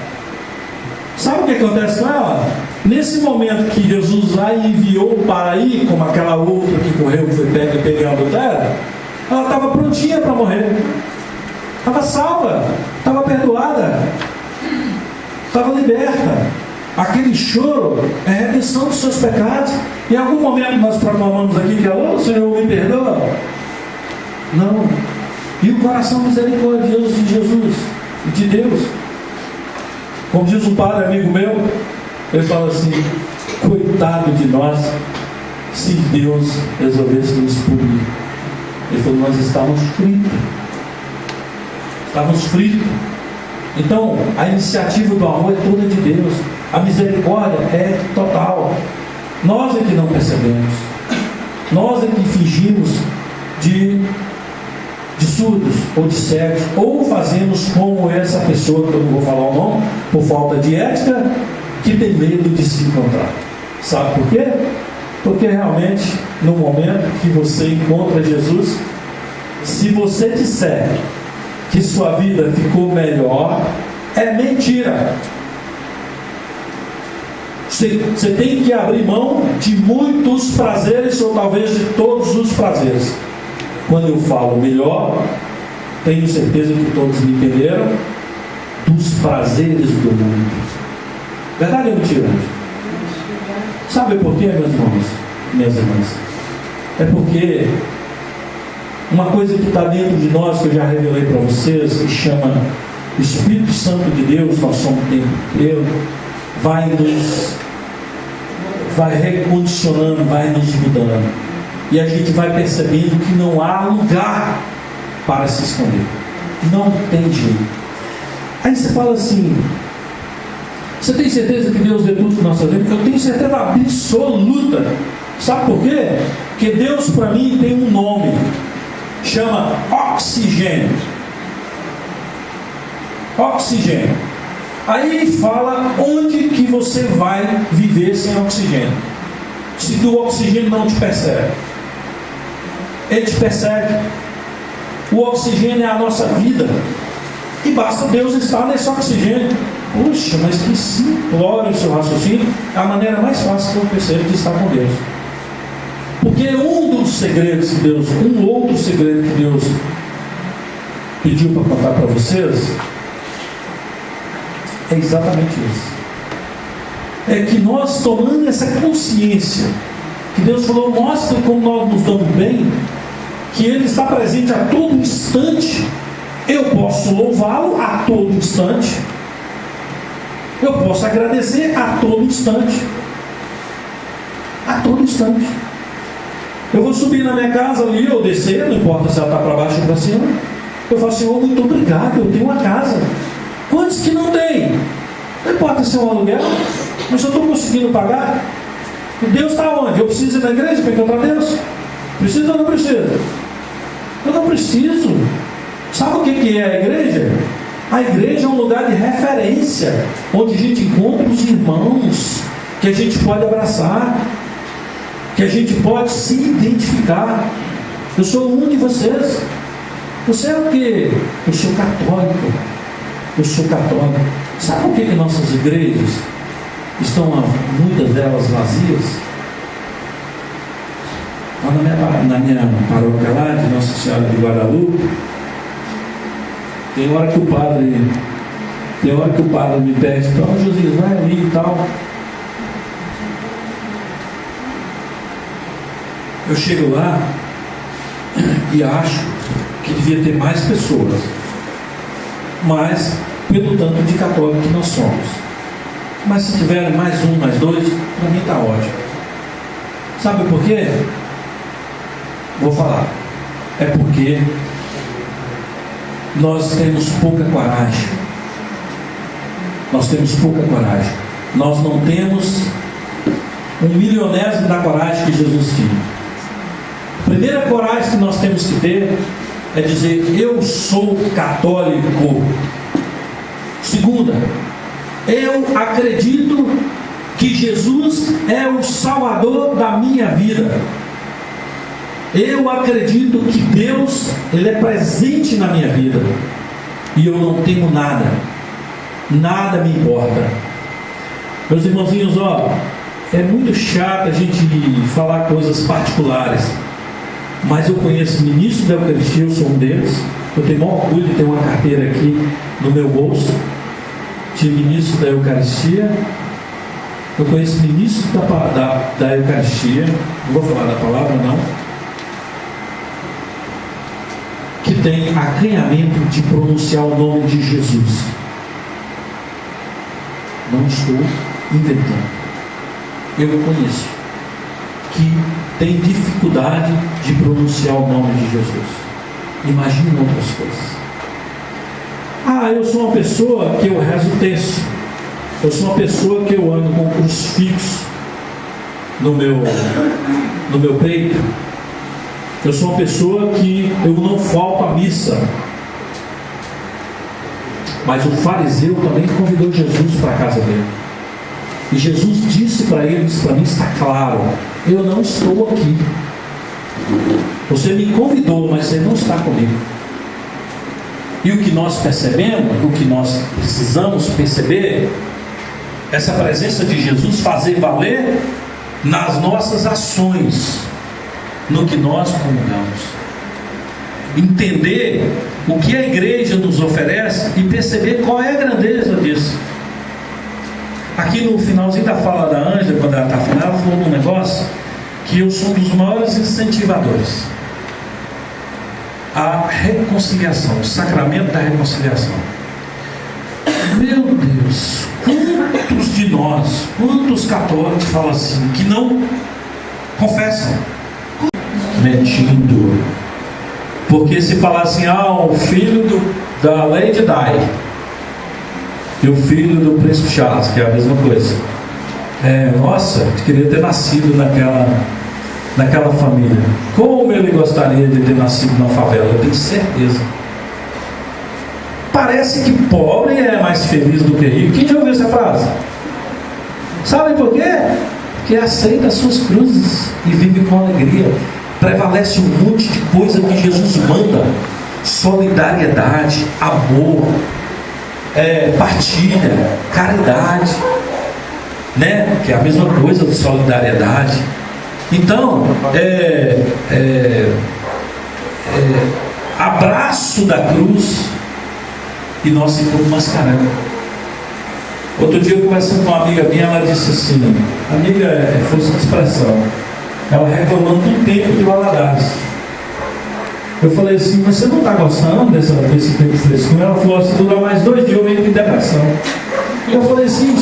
Sabe o que acontece com ela? Nesse momento que Jesus a enviou para ir, como aquela outra que correu, que foi pega e pegar a adultério, ela estava prontinha para morrer. Estava salva, estava perdoada, estava liberta. Aquele choro é a redenção dos seus pecados. Em algum momento nós proclamamos aqui que o Senhor me perdoa? Não. E o coração misericordioso de Jesus, de Deus. Como diz um padre amigo meu, ele fala assim: coitado de nós, se Deus resolvesse nos punir. Ele falou: nós estávamos fritos. Estávamos fritos. Então, a iniciativa do amor é toda de Deus. A misericórdia é total. Nós é que não percebemos. Nós é que fingimos de surdos ou de cegos, ou fazemos como essa pessoa, que eu não vou falar o nome, por falta de ética, que tem medo de se encontrar. Sabe por quê? Porque realmente, no momento que você encontra Jesus, se você disser que sua vida ficou melhor, é mentira. Você tem que abrir mão de muitos prazeres, ou talvez de todos os prazeres. Quando eu falo melhor, tenho certeza que todos me entenderam, dos prazeres do mundo. Verdade ou mentira? Sabe por quê, meus irmãos, minhas irmãs? É porque uma coisa que está dentro de nós, que eu já revelei para vocês, que chama Espírito Santo de Deus, nós somos o tempo inteiro, vai recondicionando, vai nos mudando. E a gente vai percebendo que não há lugar para se esconder. Não tem jeito. Aí você fala assim: você tem certeza que Deus vê tudo na nossa vida? Eu tenho certeza absoluta. Sabe por quê? Porque Deus para mim tem um nome. Chama oxigênio. Oxigênio. Aí fala onde que você vai viver sem oxigênio. Se o oxigênio não te persegue, ele te persegue. O oxigênio é a nossa vida, e basta Deus estar nesse oxigênio. Puxa, mas que simplório o seu raciocínio. É a maneira mais fácil que eu percebo de estar com Deus. Porque um dos segredos que Deus, um outro segredo que Deus pediu para contar para vocês, é exatamente isso. É que nós, tomando essa consciência, que Deus falou, mostra como nós nos damos bem, que Ele está presente a todo instante. Eu posso louvá-lo a todo instante, eu posso agradecer a todo instante. A todo instante. Eu vou subir na minha casa ali, ou descer, não importa se ela está para baixo ou para cima, eu falo, Senhor, muito obrigado, eu tenho uma casa. Quantos que não tem? Não importa se é um aluguel, mas eu estou conseguindo pagar. Deus está onde? Eu preciso ir na igreja para encontrar Deus? Preciso ou não preciso? Eu não preciso. Sabe o que é a igreja? A igreja é um lugar de referência, onde a gente encontra os irmãos, que a gente pode abraçar, que a gente pode se identificar. Eu sou um de vocês. Você é o quê? Eu sou católico. Eu sou católico. Sabe por que nossas igrejas estão, muitas delas, vazias? Na minha paróquia lá, de Nossa Senhora de Guadalupe, tem hora que o padre me pede, então, Josias, vai ali e tal. Eu chego lá e acho que devia ter mais pessoas, mas pelo tanto de católico que nós somos. Mas se tiverem mais um, mais dois, para mim está ótimo. Sabe por quê? Vou falar. É porque nós temos pouca coragem. Nós temos pouca coragem. Nós não temos 1/1000º da coragem que Jesus tinha. A primeira coragem que nós temos que ter é dizer, eu sou católico. Segunda, eu acredito que Jesus é o Salvador da minha vida. Eu acredito que Deus, Ele é presente na minha vida. E eu não tenho nada. Nada me importa. Meus irmãozinhos, é muito chato a gente falar coisas particulares. Mas eu conheço ministro da Eucaristia, eu sou um deles. Eu tenho o maior orgulho de ter uma carteira aqui no meu bolso de ministro da Eucaristia. Eu conheço ministro da Eucaristia, não vou falar da palavra não, que tem acanhamento de pronunciar o nome de Jesus. Não estou inventando. Eu conheço que tem dificuldade de pronunciar o nome de Jesus. Imagine outras coisas. Eu sou uma pessoa que eu rezo o texto. Eu sou uma pessoa que eu ando com crucifixo no meu peito. Eu sou uma pessoa que eu não falto à missa. Mas o fariseu também convidou Jesus para a casa dele. E Jesus disse para ele, para mim está claro, eu não estou aqui. Você me convidou, mas você não está comigo. E o que nós percebemos, o que nós precisamos perceber, essa presença de Jesus fazer valer nas nossas ações, no que nós comungamos. Entender o que a igreja nos oferece e perceber qual é a grandeza disso. Aqui no finalzinho da fala da Ângela, quando ela está falando, ela falou um negócio que eu sou um dos maiores incentivadores. A reconciliação, o sacramento da reconciliação. Meu Deus, quantos de nós, quantos católicos falam assim, que não confessam? mentindo. Porque se falar assim, o filho da Lady Di e o filho do Príncipe Charles, que é a mesma coisa, nossa, eu queria ter nascido naquela família. Como ele gostaria de ter nascido na favela, eu tenho certeza. Parece que pobre é mais feliz do que rico. Quem já ouviu essa frase? Sabe por quê? Porque aceita as suas cruzes e vive com alegria. Prevalece um monte de coisa que Jesus manda: solidariedade, amor, partilha, caridade, né? Que é a mesma coisa de solidariedade. Então, abraço da cruz, e nós ficamos mascarando. Outro dia, eu conversando com uma amiga minha, ela disse assim, amiga é força de expressão, ela reclamando do tempo de Valadares. Eu falei assim, mas você não está gostando desse tempo de frescura? Ela falou assim, durar mais 2 dias eu venho de depressão. E eu falei assim,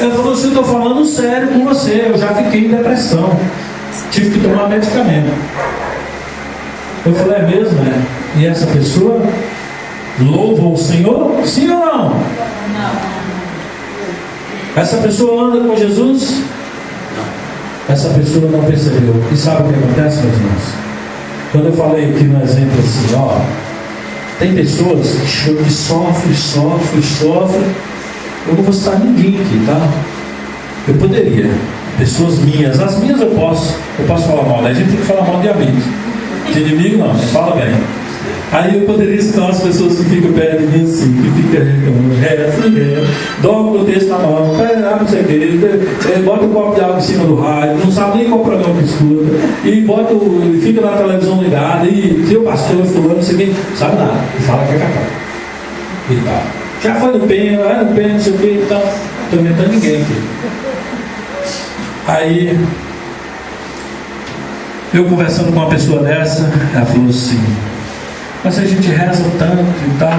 ela falou assim, eu estou falando sério com você, eu já fiquei em depressão, tive que tomar medicamento. Eu falei, é mesmo, né? E essa pessoa louva o Senhor? Sim ou não? Não. Essa pessoa anda com Jesus? Não. Essa pessoa não percebeu. E sabe o que acontece, meus irmãos? Quando eu falei aqui no exemplo assim, tem pessoas que sofrem. Eu não vou citar ninguém aqui, tá? Eu poderia. Pessoas minhas. As minhas eu posso falar mal, né? A gente tem que falar mal de amigos. De inimigo não, fala bem. Aí eu poderia citar as pessoas que ficam perto de mim assim, que ficam dorme com o texto na mão, não sei o que, bota um copo de água em cima do rádio, não sabe nem qual programa que escuta, e fica na televisão ligada, e seu pastor fulano, não sei quem, sabe nada, e fala que é capaz. E tal. Já foi no PEN, não sei o que, então, não estou inventando ninguém aqui. Aí, eu conversando com uma pessoa dessa, ela falou assim, mas a gente reza tanto e tal,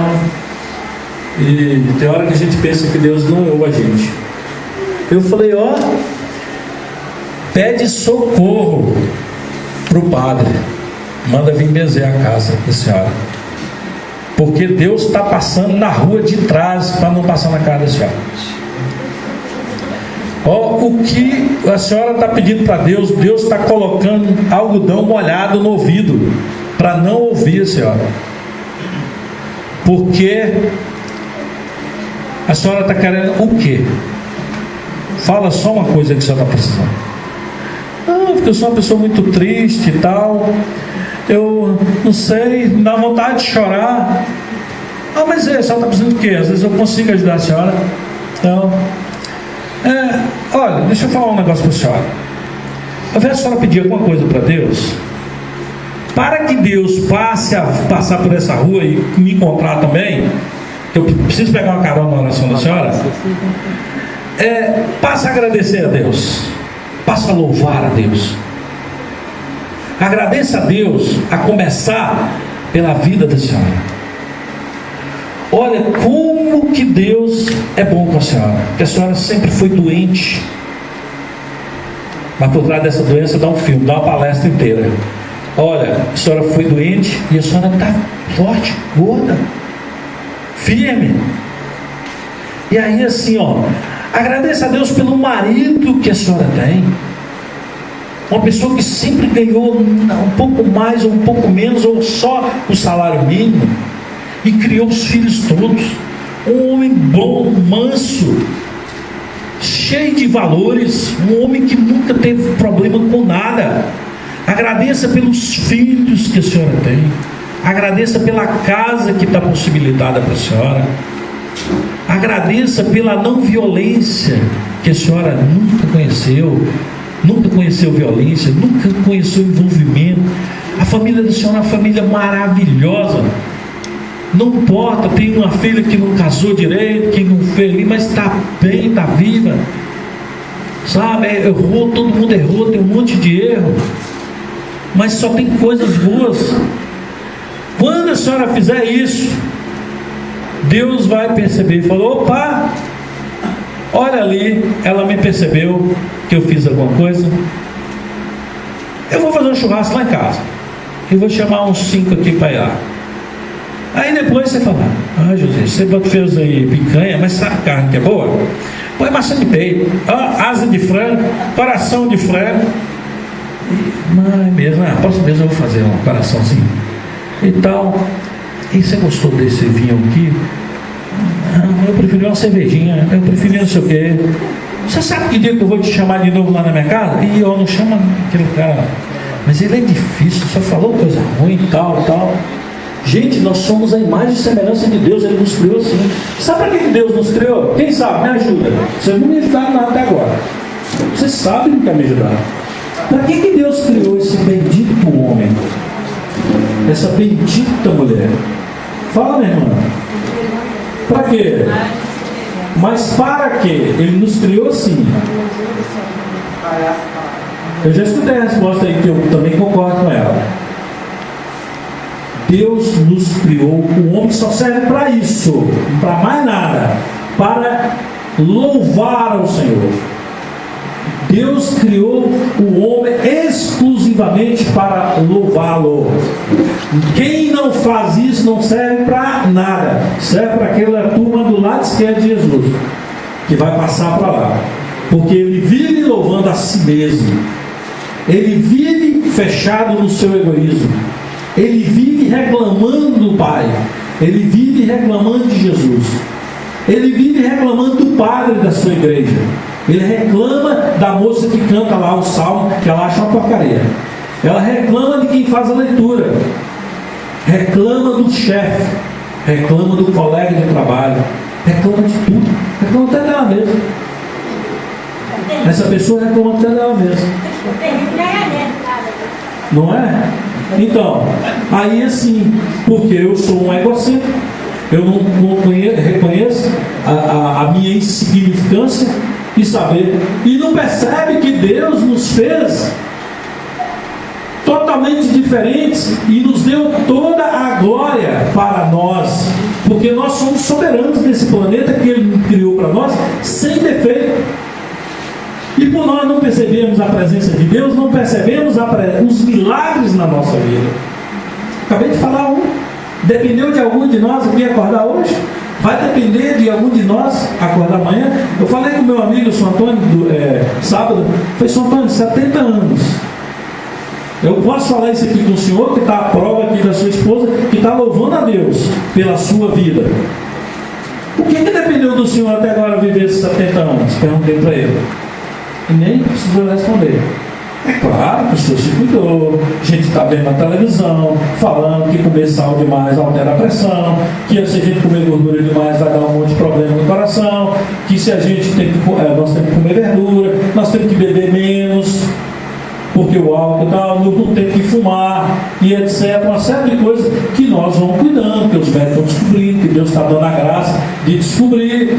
e tem hora que a gente pensa que Deus não ouve a gente. Eu falei, pede socorro para o padre, manda vir benzer a casa da senhora, porque Deus está passando na rua de trás para não passar na casa da senhora. O que a senhora está pedindo para Deus, Deus está colocando algodão molhado no ouvido para não ouvir a senhora, porque a senhora está querendo o quê? Fala só uma coisa que a senhora está precisando. Não, porque eu sou uma pessoa muito triste e tal, eu não sei, me dá vontade de chorar. Mas a senhora está precisando do quê? Às vezes eu consigo ajudar a senhora. Então, olha, deixa eu falar um negócio para a senhora. Ao invés de a senhora pedir alguma coisa para Deus, para que Deus passe a passar por essa rua e me encontrar também, eu preciso pegar uma carona na oração da senhora, passa a agradecer a Deus, passa a louvar a Deus, agradeça a Deus, a começar pela vida da senhora. Olha como que Deus é bom com a senhora, porque a senhora sempre foi doente, mas por trás dessa doença dá um filme, dá uma palestra inteira. Olha, a senhora foi doente e a senhora está forte, gorda, firme. E aí assim, agradeça a Deus pelo marido que a senhora tem. Uma pessoa que sempre ganhou um pouco mais ou um pouco menos, ou só o salário mínimo, e criou os filhos todos. Um homem bom, manso, cheio de valores, um homem que nunca teve problema com nada. Agradeça pelos filhos que a senhora tem, agradeça pela casa que está possibilitada para a senhora, agradeça pela não violência que a senhora nunca conheceu violência, nunca conheceu envolvimento. A família da senhora é uma família maravilhosa. Não importa, tem uma filha que não casou direito, que não fez, mas está bem, está viva, sabe? Errou, todo mundo errou, tem um monte de erro, mas só tem coisas boas. Quando a senhora fizer isso, Deus vai perceber e falou: opa, olha ali, ela me percebeu que eu fiz alguma coisa, eu vou fazer um churrasco lá em casa. e vou chamar uns 5 aqui para ir lá. Aí depois você fala: ah, José, você fez aí picanha, mas sabe a carne que é boa? Põe maçã de peito, asa de frango, coração de frango. Mas mesmo, próxima vez eu vou fazer um coraçãozinho e tal. E você gostou desse vinho aqui? Eu preferi uma cervejinha, eu preferi não sei o quê. Você sabe que dia que eu vou te chamar de novo lá na minha casa? E eu não chamo aquele cara, mas ele é difícil, só falou coisa ruim e tal. Gente, nós somos a imagem e semelhança de Deus, Ele nos criou assim. Sabe para que Deus nos criou? Quem sabe? Me ajuda. Vocês não me ajudaram nada até agora. Vocês sabem que quer me ajudar. Para que Deus criou esse bendito homem? Essa bendita mulher? Fala, minha irmã. Para quê? Mas para quê? Ele nos criou assim. Eu já escutei a resposta aí, que eu também concordo com ela. Deus nos criou, o homem só serve para isso, para mais nada, para louvar ao Senhor. Deus criou o homem exclusivamente para louvá-lo. Quem não faz isso não serve para nada, serve para aquela turma do lado esquerdo de Jesus, que vai passar para lá, porque ele vive louvando a si mesmo, ele vive fechado no seu egoísmo, ele vive reclamando do Pai, ele vive reclamando de Jesus, ele vive reclamando do padre da sua igreja, ele reclama da moça que canta lá o salmo, que ela acha uma porcaria, ela reclama de quem faz a leitura, reclama do chefe, reclama do colega de trabalho, reclama de tudo, reclama até dela mesma. Essa pessoa reclama até dela mesma, não é? Então, aí assim, porque eu sou um egocêntrico, eu não reconheço a minha insignificância e saber, e não percebe que Deus nos fez totalmente diferentes e nos deu toda a glória para nós, porque nós somos soberanos desse planeta que Ele criou para nós sem defeito. E por nós não percebemos a presença de Deus, não percebemos os milagres na nossa vida. Acabei de falar um. Dependeu de algum de nós aqui acordar hoje? Vai depender de algum de nós acordar amanhã? Eu falei com meu amigo, São Antônio, sábado. Foi São Antônio, 70 anos. Eu posso falar isso aqui com o senhor, que está à prova aqui da sua esposa, que está louvando a Deus pela sua vida. O que dependeu do senhor até agora viver esses 70 anos? Perguntei para ele. E nem precisou responder. É claro que o senhor se cuidou, a gente está vendo na televisão, falando que comer sal demais altera a pressão, que se a gente comer gordura demais vai dar um monte de problema no coração, que se a gente nós temos que comer verdura, nós temos que beber menos, porque o álcool não tem que fumar, e etc. Uma série de coisas que nós vamos cuidando, que os médicos estão descobrindo, que Deus está dando a graça de descobrir.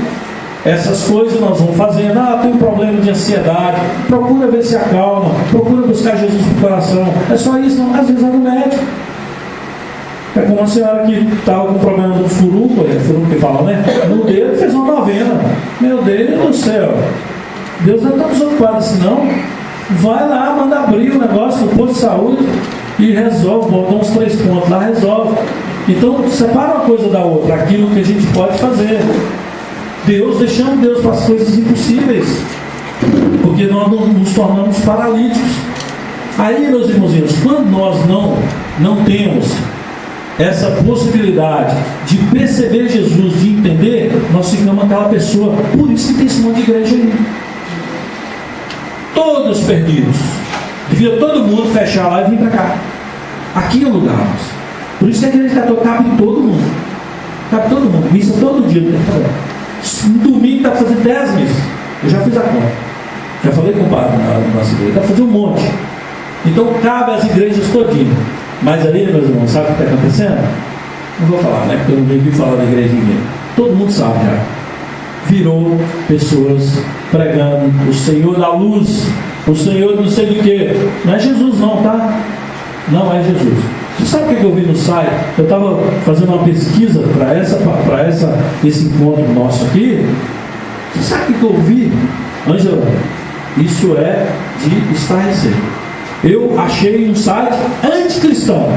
Essas coisas nós vamos fazendo. Tem um problema de ansiedade, procura ver se acalma, procura buscar Jesus no coração. É só isso, não? Às vezes é no médico. É como uma senhora que estava com problema do furúnculo, furúnculo que fala, né? No dedo, fez uma novena. Meu Deus do céu, Deus não está desocupado assim, não. Vai lá, manda abrir o negócio no posto de saúde e resolve, bota uns 3 pontos lá, resolve. Então, separa uma coisa da outra, aquilo que a gente pode fazer. Deixamos Deus para as coisas impossíveis, porque nós nos tornamos paralíticos. Aí, meus irmãozinhos, quando nós não temos essa possibilidade de perceber Jesus, de entender, nós ficamos aquela pessoa. Por isso que tem esse monte de igreja aí, todos perdidos. Devia todo mundo fechar lá e vir para cá. Aqui é o lugar. Por isso que a igreja católica cabe todo mundo. Cabe todo mundo. Missa todo dia. No domingo dá para fazer 10 missas. Eu já fiz a conta. Já falei com o padre na nossa igreja. Dá para fazer um monte. Então cabe às igrejas todinhas. Mas aí, meus irmãos, sabe o que está acontecendo? Não vou falar, né? Porque eu não vim falar da igreja de ninguém. Todo mundo sabe já. Virou pessoas pregando o Senhor da luz, o Senhor não sei do que. Não é Jesus não, tá? Não é Jesus. Você sabe o que eu vi no site? Eu estava fazendo uma pesquisa para esse encontro nosso aqui. Você sabe o que eu vi? Ângela, isso é de estarrecer. Eu achei um site anticristão,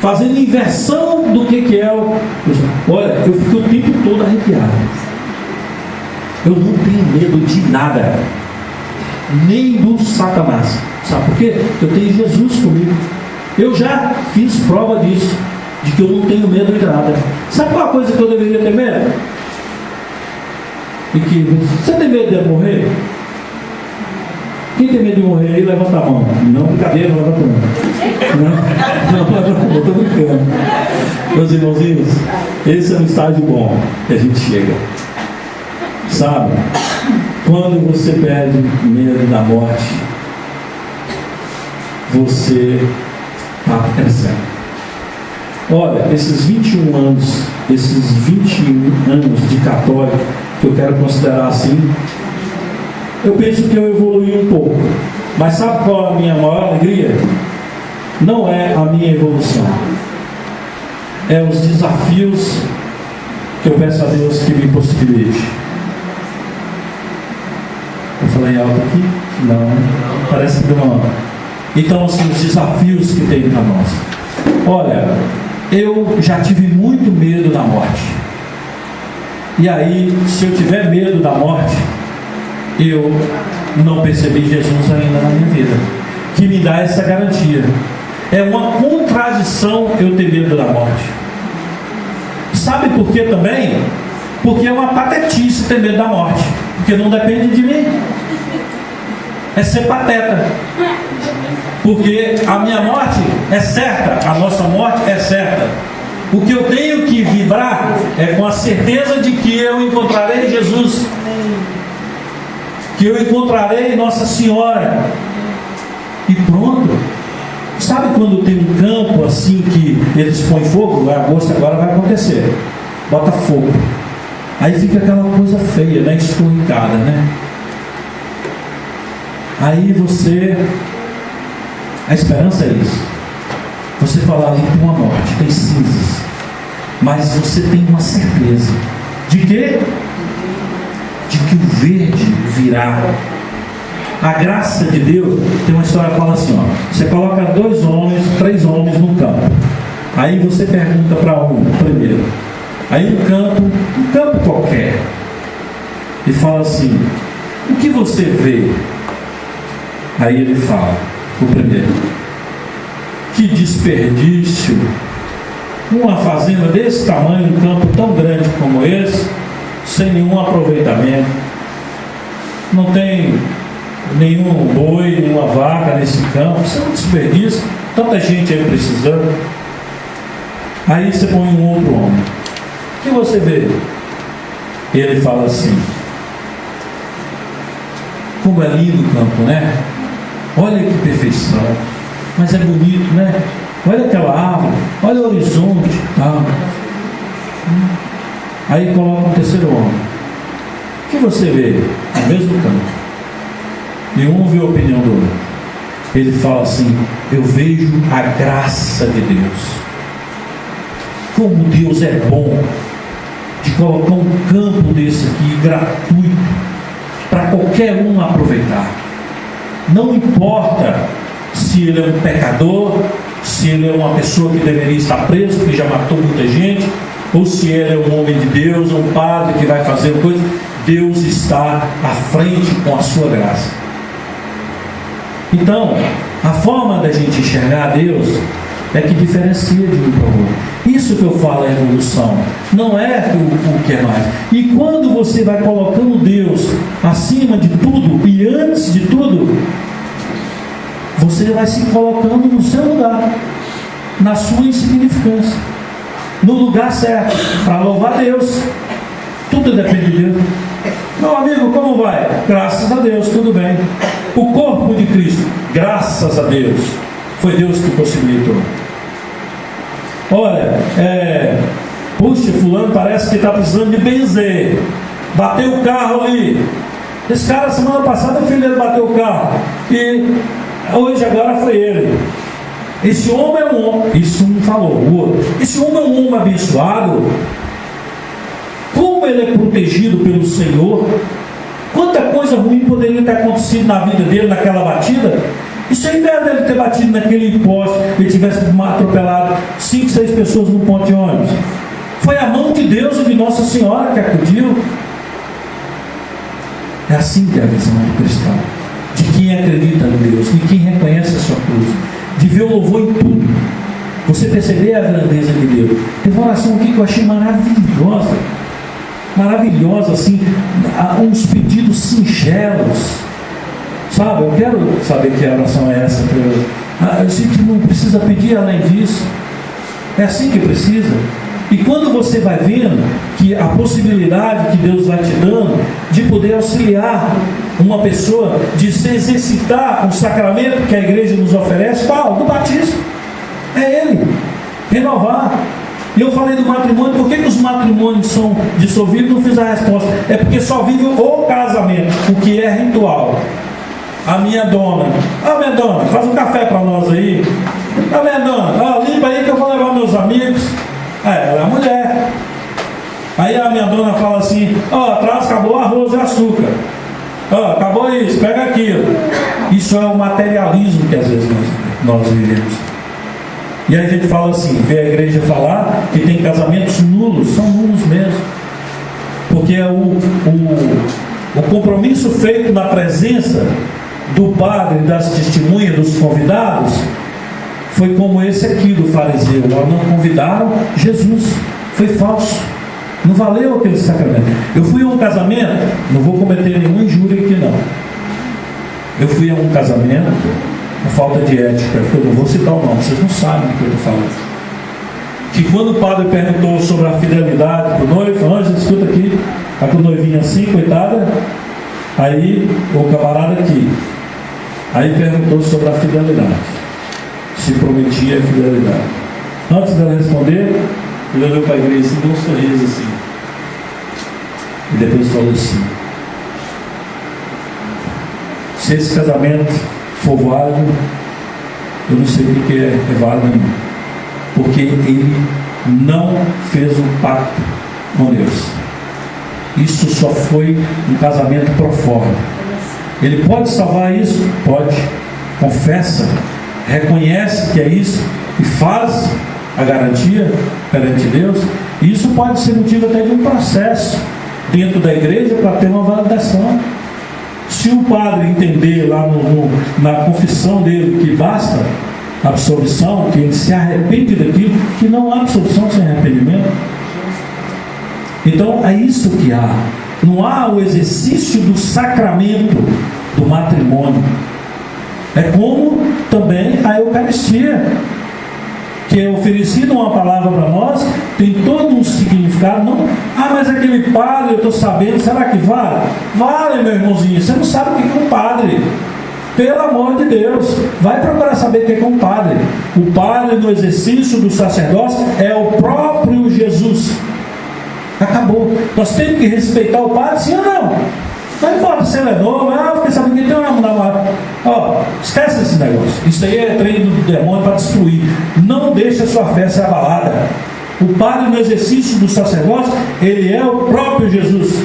fazendo inversão do que é o... Olha, eu fico o tempo todo arrepiado. Eu não tenho medo de nada, nem do Satanás. Sabe por quê? Eu tenho Jesus comigo. Eu já fiz prova disso, de que eu não tenho medo de nada. Sabe qual a coisa que eu deveria ter medo? E que você tem medo de morrer? Quem tem medo de morrer aí, levanta a mão. Não, brincadeira, levanta a mão. Não, eu estou brincando. Meus irmãozinhos, esse é um estágio bom que a gente chega. Sabe? Quando você perde medo da morte, você está crescendo. Olha, esses 21 anos de católico, que eu quero considerar assim, eu penso que eu evoluí um pouco. Mas sabe qual é a minha maior alegria? Não é a minha evolução, é os desafios que eu peço a Deus que me possibilite. Eu falei alto aqui? Não, parece que não. Então, assim, os desafios que tem para nós. Olha, eu já tive muito medo da morte. E aí, se eu tiver medo da morte, eu não percebi Jesus ainda na minha vida, que me dá essa garantia. É uma contradição eu ter medo da morte. Sabe por quê também? Porque é uma patetice ter medo da morte, porque não depende de mim. É ser pateta. Porque a minha morte é certa, a nossa morte é certa. O que eu tenho que vibrar é com a certeza de que eu encontrarei Jesus, que eu encontrarei Nossa Senhora, e pronto. Sabe quando tem um campo assim que eles põem fogo? Agosto agora vai acontecer, bota fogo, aí fica aquela coisa feia, né? Escorricada, né? Aí a esperança é isso. Você fala ali tem uma morte, tem cinzas, mas você tem uma certeza de quê? De que o verde virá. A graça de Deus, tem uma história que fala assim, ó, você coloca 2 homens, 3 homens no campo, aí você pergunta para um primeiro, aí um campo qualquer, e fala assim, o que você vê? Aí ele fala, o primeiro, que desperdício, uma fazenda desse tamanho, um campo tão grande como esse, sem nenhum aproveitamento, não tem nenhum boi, nenhuma vaca nesse campo, isso é um desperdício, tanta gente aí precisando. Aí você põe um outro homem, o que você vê? Ele fala assim, como é lindo o campo, né? Olha que perfeição, mas é bonito, né? Olha aquela árvore, olha o horizonte, Aí coloca um terceiro homem, o que você vê? No mesmo campo, e um ouve a opinião do outro. Ele fala assim, eu vejo a graça de Deus, como Deus é bom de colocar um campo desse aqui gratuito para qualquer um aproveitar. Não importa se ele é um pecador, se ele é uma pessoa que deveria estar preso porque já matou muita gente, ou se ele é um homem de Deus, um padre que vai fazer coisa. Deus está à frente com a sua graça. Então, a forma da gente enxergar Deus é que diferencia de um para o outro. Isso que eu falo é evolução, não é o que é mais. E quando você vai colocando Deus acima de tudo e antes de tudo, você vai se colocando no seu lugar, na sua insignificância, no lugar certo, para louvar Deus. Tudo depende de Deus. Meu amigo, como vai? Graças a Deus, tudo bem. O corpo de Cristo, graças a Deus, foi Deus que possibilitou. Olha, puxa, fulano parece que está precisando de benzer, bateu o carro ali. Esse cara, semana passada, o filho dele bateu o carro, e hoje agora foi ele. Esse homem é um homem, isso um falou, o outro, esse homem é um homem abençoado. Como ele é protegido pelo Senhor, Quanta coisa ruim poderia ter acontecido na vida dele, naquela batida? E se ao invés dele ter batido naquele poste, ele tivesse atropelado 5, 6 pessoas no ponto de ônibus? Foi a mão de Deus e de Nossa Senhora que acudiu. É assim que é a visão do cristão, de quem acredita em Deus, de quem reconhece a sua cruz, de ver o louvor em tudo. Você perceber a grandeza de Deus. Teve uma oração aqui que eu achei maravilhosa. Maravilhosa, assim, uns pedidos singelos. Sabe, eu quero saber que oração é essa. Eu sei que não precisa pedir além disso. É assim que precisa. E quando você vai vendo que a possibilidade que Deus vai te dando de poder auxiliar uma pessoa, de se exercitar um sacramento que a igreja nos oferece, qual? Do batismo. É ele. Renovar. E eu falei do matrimônio. Por que os matrimônios são dissolvidos? Não fiz a resposta. É porque só vive o casamento, o que é ritual. A minha dona, faz um café para nós aí. A minha dona, limpa aí que eu vou levar meus amigos. Ela é a mulher. Aí a minha dona fala assim: atrás acabou o arroz e açúcar. Acabou isso, pega aquilo. Isso é o materialismo que às vezes nós vivemos. E aí a gente fala assim, vê a igreja falar que tem casamentos nulos, são nulos mesmo. Porque é o compromisso feito na presença do padre, das testemunhas, dos convidados, foi como esse aqui do fariseu. Não convidaram Jesus, foi falso, não valeu aquele sacramento. Eu fui a um casamento, não vou cometer nenhuma injúria aqui não. Eu fui a um casamento, por falta de ética, eu não vou citar o nome, vocês não sabem do que eu estou falando. Que quando o padre perguntou sobre a fidelidade para o noivo, Ângela, escuta aqui, a noivinha assim, coitada, aí o camarada aqui, aí perguntou sobre a fidelidade, se prometia a fidelidade. Antes dela responder, ele olhou para a igreja assim, deu um sorriso assim, e depois falou assim: se esse casamento for válido, eu não sei o que é válido, porque ele não fez um pacto com Deus. Isso só foi um casamento pro forma. Ele pode salvar isso? Pode. Confessa, reconhece que é isso e faz a garantia perante Deus. E isso pode ser motivo até de um processo dentro da igreja para ter uma validação. Se o padre entender lá na confissão dele que basta absolvição, que ele se arrepende daquilo, que não há absolvição sem arrependimento. Então é isso que há. Não há o exercício do sacramento do matrimônio. É como também a Eucaristia, que é oferecida uma palavra para nós, tem todo um significado. Não, mas aquele padre, eu estou sabendo, será que vale? Vale, meu irmãozinho, você não sabe o que é um padre. Pelo amor de Deus, vai procurar saber o que é um padre. O padre no exercício do sacerdócio é o próprio Jesus. Acabou. Nós temos que respeitar o padre, sim ou não? Não importa se ele é novo, porque sabe que tem uma namorada. Esquece esse negócio. Isso aí é treino do demônio para destruir. Não deixe a sua fé ser abalada. O padre no exercício do sacerdócio, ele é o próprio Jesus.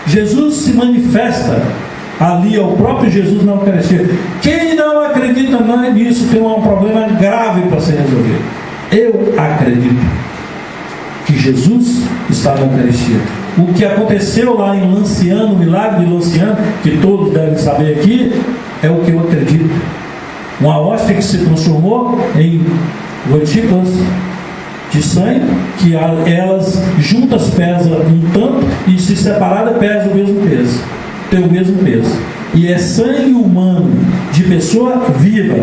Jesus se manifesta ali, é o próprio Jesus na Eucaristia. Quem não acredita nisso tem um problema grave para ser resolvido. Eu acredito que Jesus está na Eucaristia. O que aconteceu lá em Lanciano, o milagre de Lanciano, que todos devem saber aqui, é o que eu acredito. Uma hóstia que se transformou em gotículas de sangue, que elas juntas pesam um tanto e se separadas pesam o mesmo peso. Tem o mesmo peso. E é sangue humano de pessoa viva.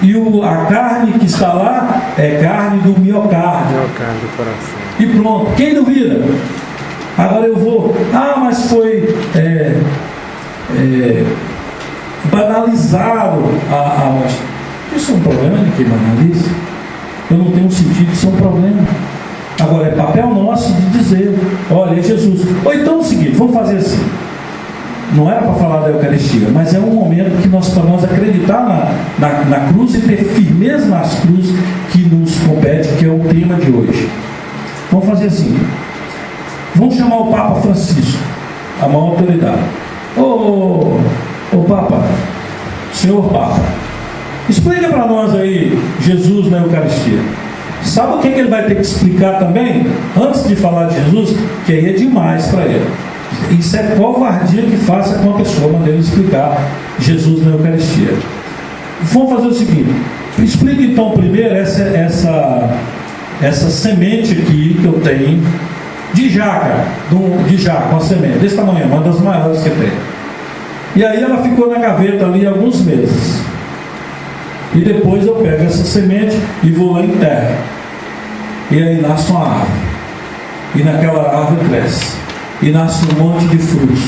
E a carne que está lá é carne do miocárdio. Miocárdio do coração. E pronto. Quem duvida? Agora eu vou. Mas foi banalizado a hóstia. Isso é um problema de quem banaliza? Eu não tenho sentido, isso é um problema. Agora é papel nosso de dizer: olha, é Jesus. Ou então é o seguinte, vamos fazer assim. Não era para falar da Eucaristia, mas é um momento que para nós acreditar na cruz e ter firmeza nas cruzes que nos compete, que é o tema de hoje. Vamos fazer assim. Vamos chamar o Papa Francisco. a maior autoridade. Ô Papa, senhor Papa, explica para nós aí Jesus na Eucaristia. Sabe o que ele vai ter que explicar também? Antes de falar de Jesus, que aí é demais para ele. Isso é covardia que faça com a pessoa, mandar ele explicar Jesus na Eucaristia. Vamos fazer o seguinte: explica então primeiro essa semente aqui que eu tenho de jaca, uma semente desse tamanho, uma das maiores que tem. E aí ela ficou na gaveta ali alguns meses. E depois eu pego essa semente e vou lá em terra. E aí nasce uma árvore. E naquela árvore cresce. E nasce um monte de frutos.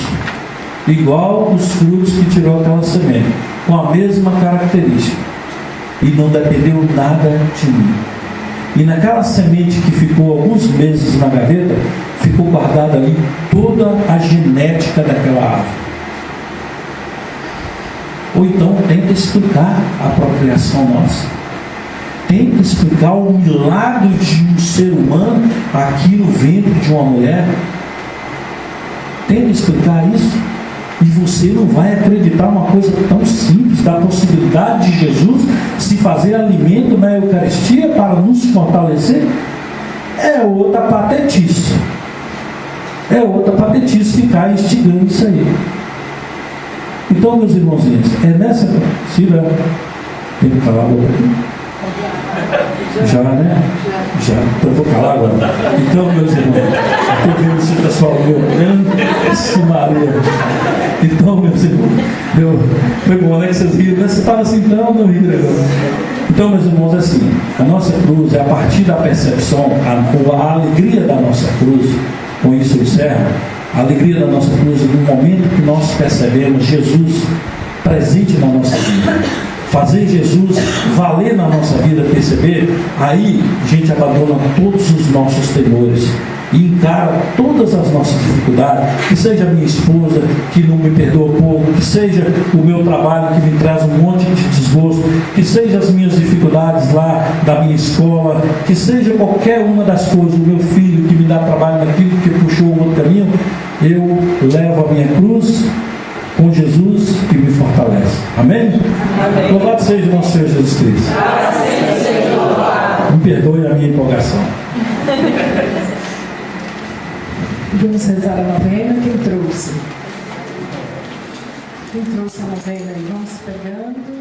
Igual os frutos que tirou aquela semente. Com a mesma característica. E não dependeu nada de mim. E naquela semente que ficou alguns meses na gaveta, ficou guardada ali toda a genética daquela árvore. Ou então tenta explicar a procriação nossa. Tenta explicar o milagre de um ser humano aqui no ventre de uma mulher. Tenta explicar isso. E você não vai acreditar uma coisa tão simples, da possibilidade de Jesus se fazer alimento na Eucaristia para nos fortalecer. É outra patetice. É outra patetice ficar instigando isso aí. Então, meus irmãozinhos, é nessa... Cira, tem que calar a boca aqui? Já, né? Já. Então, eu vou calar agora. Então, meus irmãos, estou vendo esse pessoal olhando. Maria. Então, meus irmãos, foi bom, né, que vocês riram, né? Você estava assim, não riram agora. Então, meus irmãos, é assim, a nossa cruz é a partir da percepção, a alegria da nossa cruz, com isso eu encerro. A alegria da nossa cruz, no momento que nós percebemos Jesus presente na nossa vida, fazer Jesus valer na nossa vida, perceber, aí a gente abandona todos os nossos temores e encara todas as nossas dificuldades, que seja a minha esposa que não me perdoa pouco, que seja o meu trabalho que me traz um monte de desgosto, que seja as minhas dificuldades lá da minha escola, que seja qualquer uma das coisas, o meu filho que me dá trabalho naquilo que puxou o outro caminho, eu levo a minha cruz com Jesus que me fortalece. Amém? Amém. Louvado seja o nosso Senhor Jesus Cristo. Me perdoe a minha empolgação. Vamos rezar a novena. Quem trouxe a novena aí? Vamos pegando.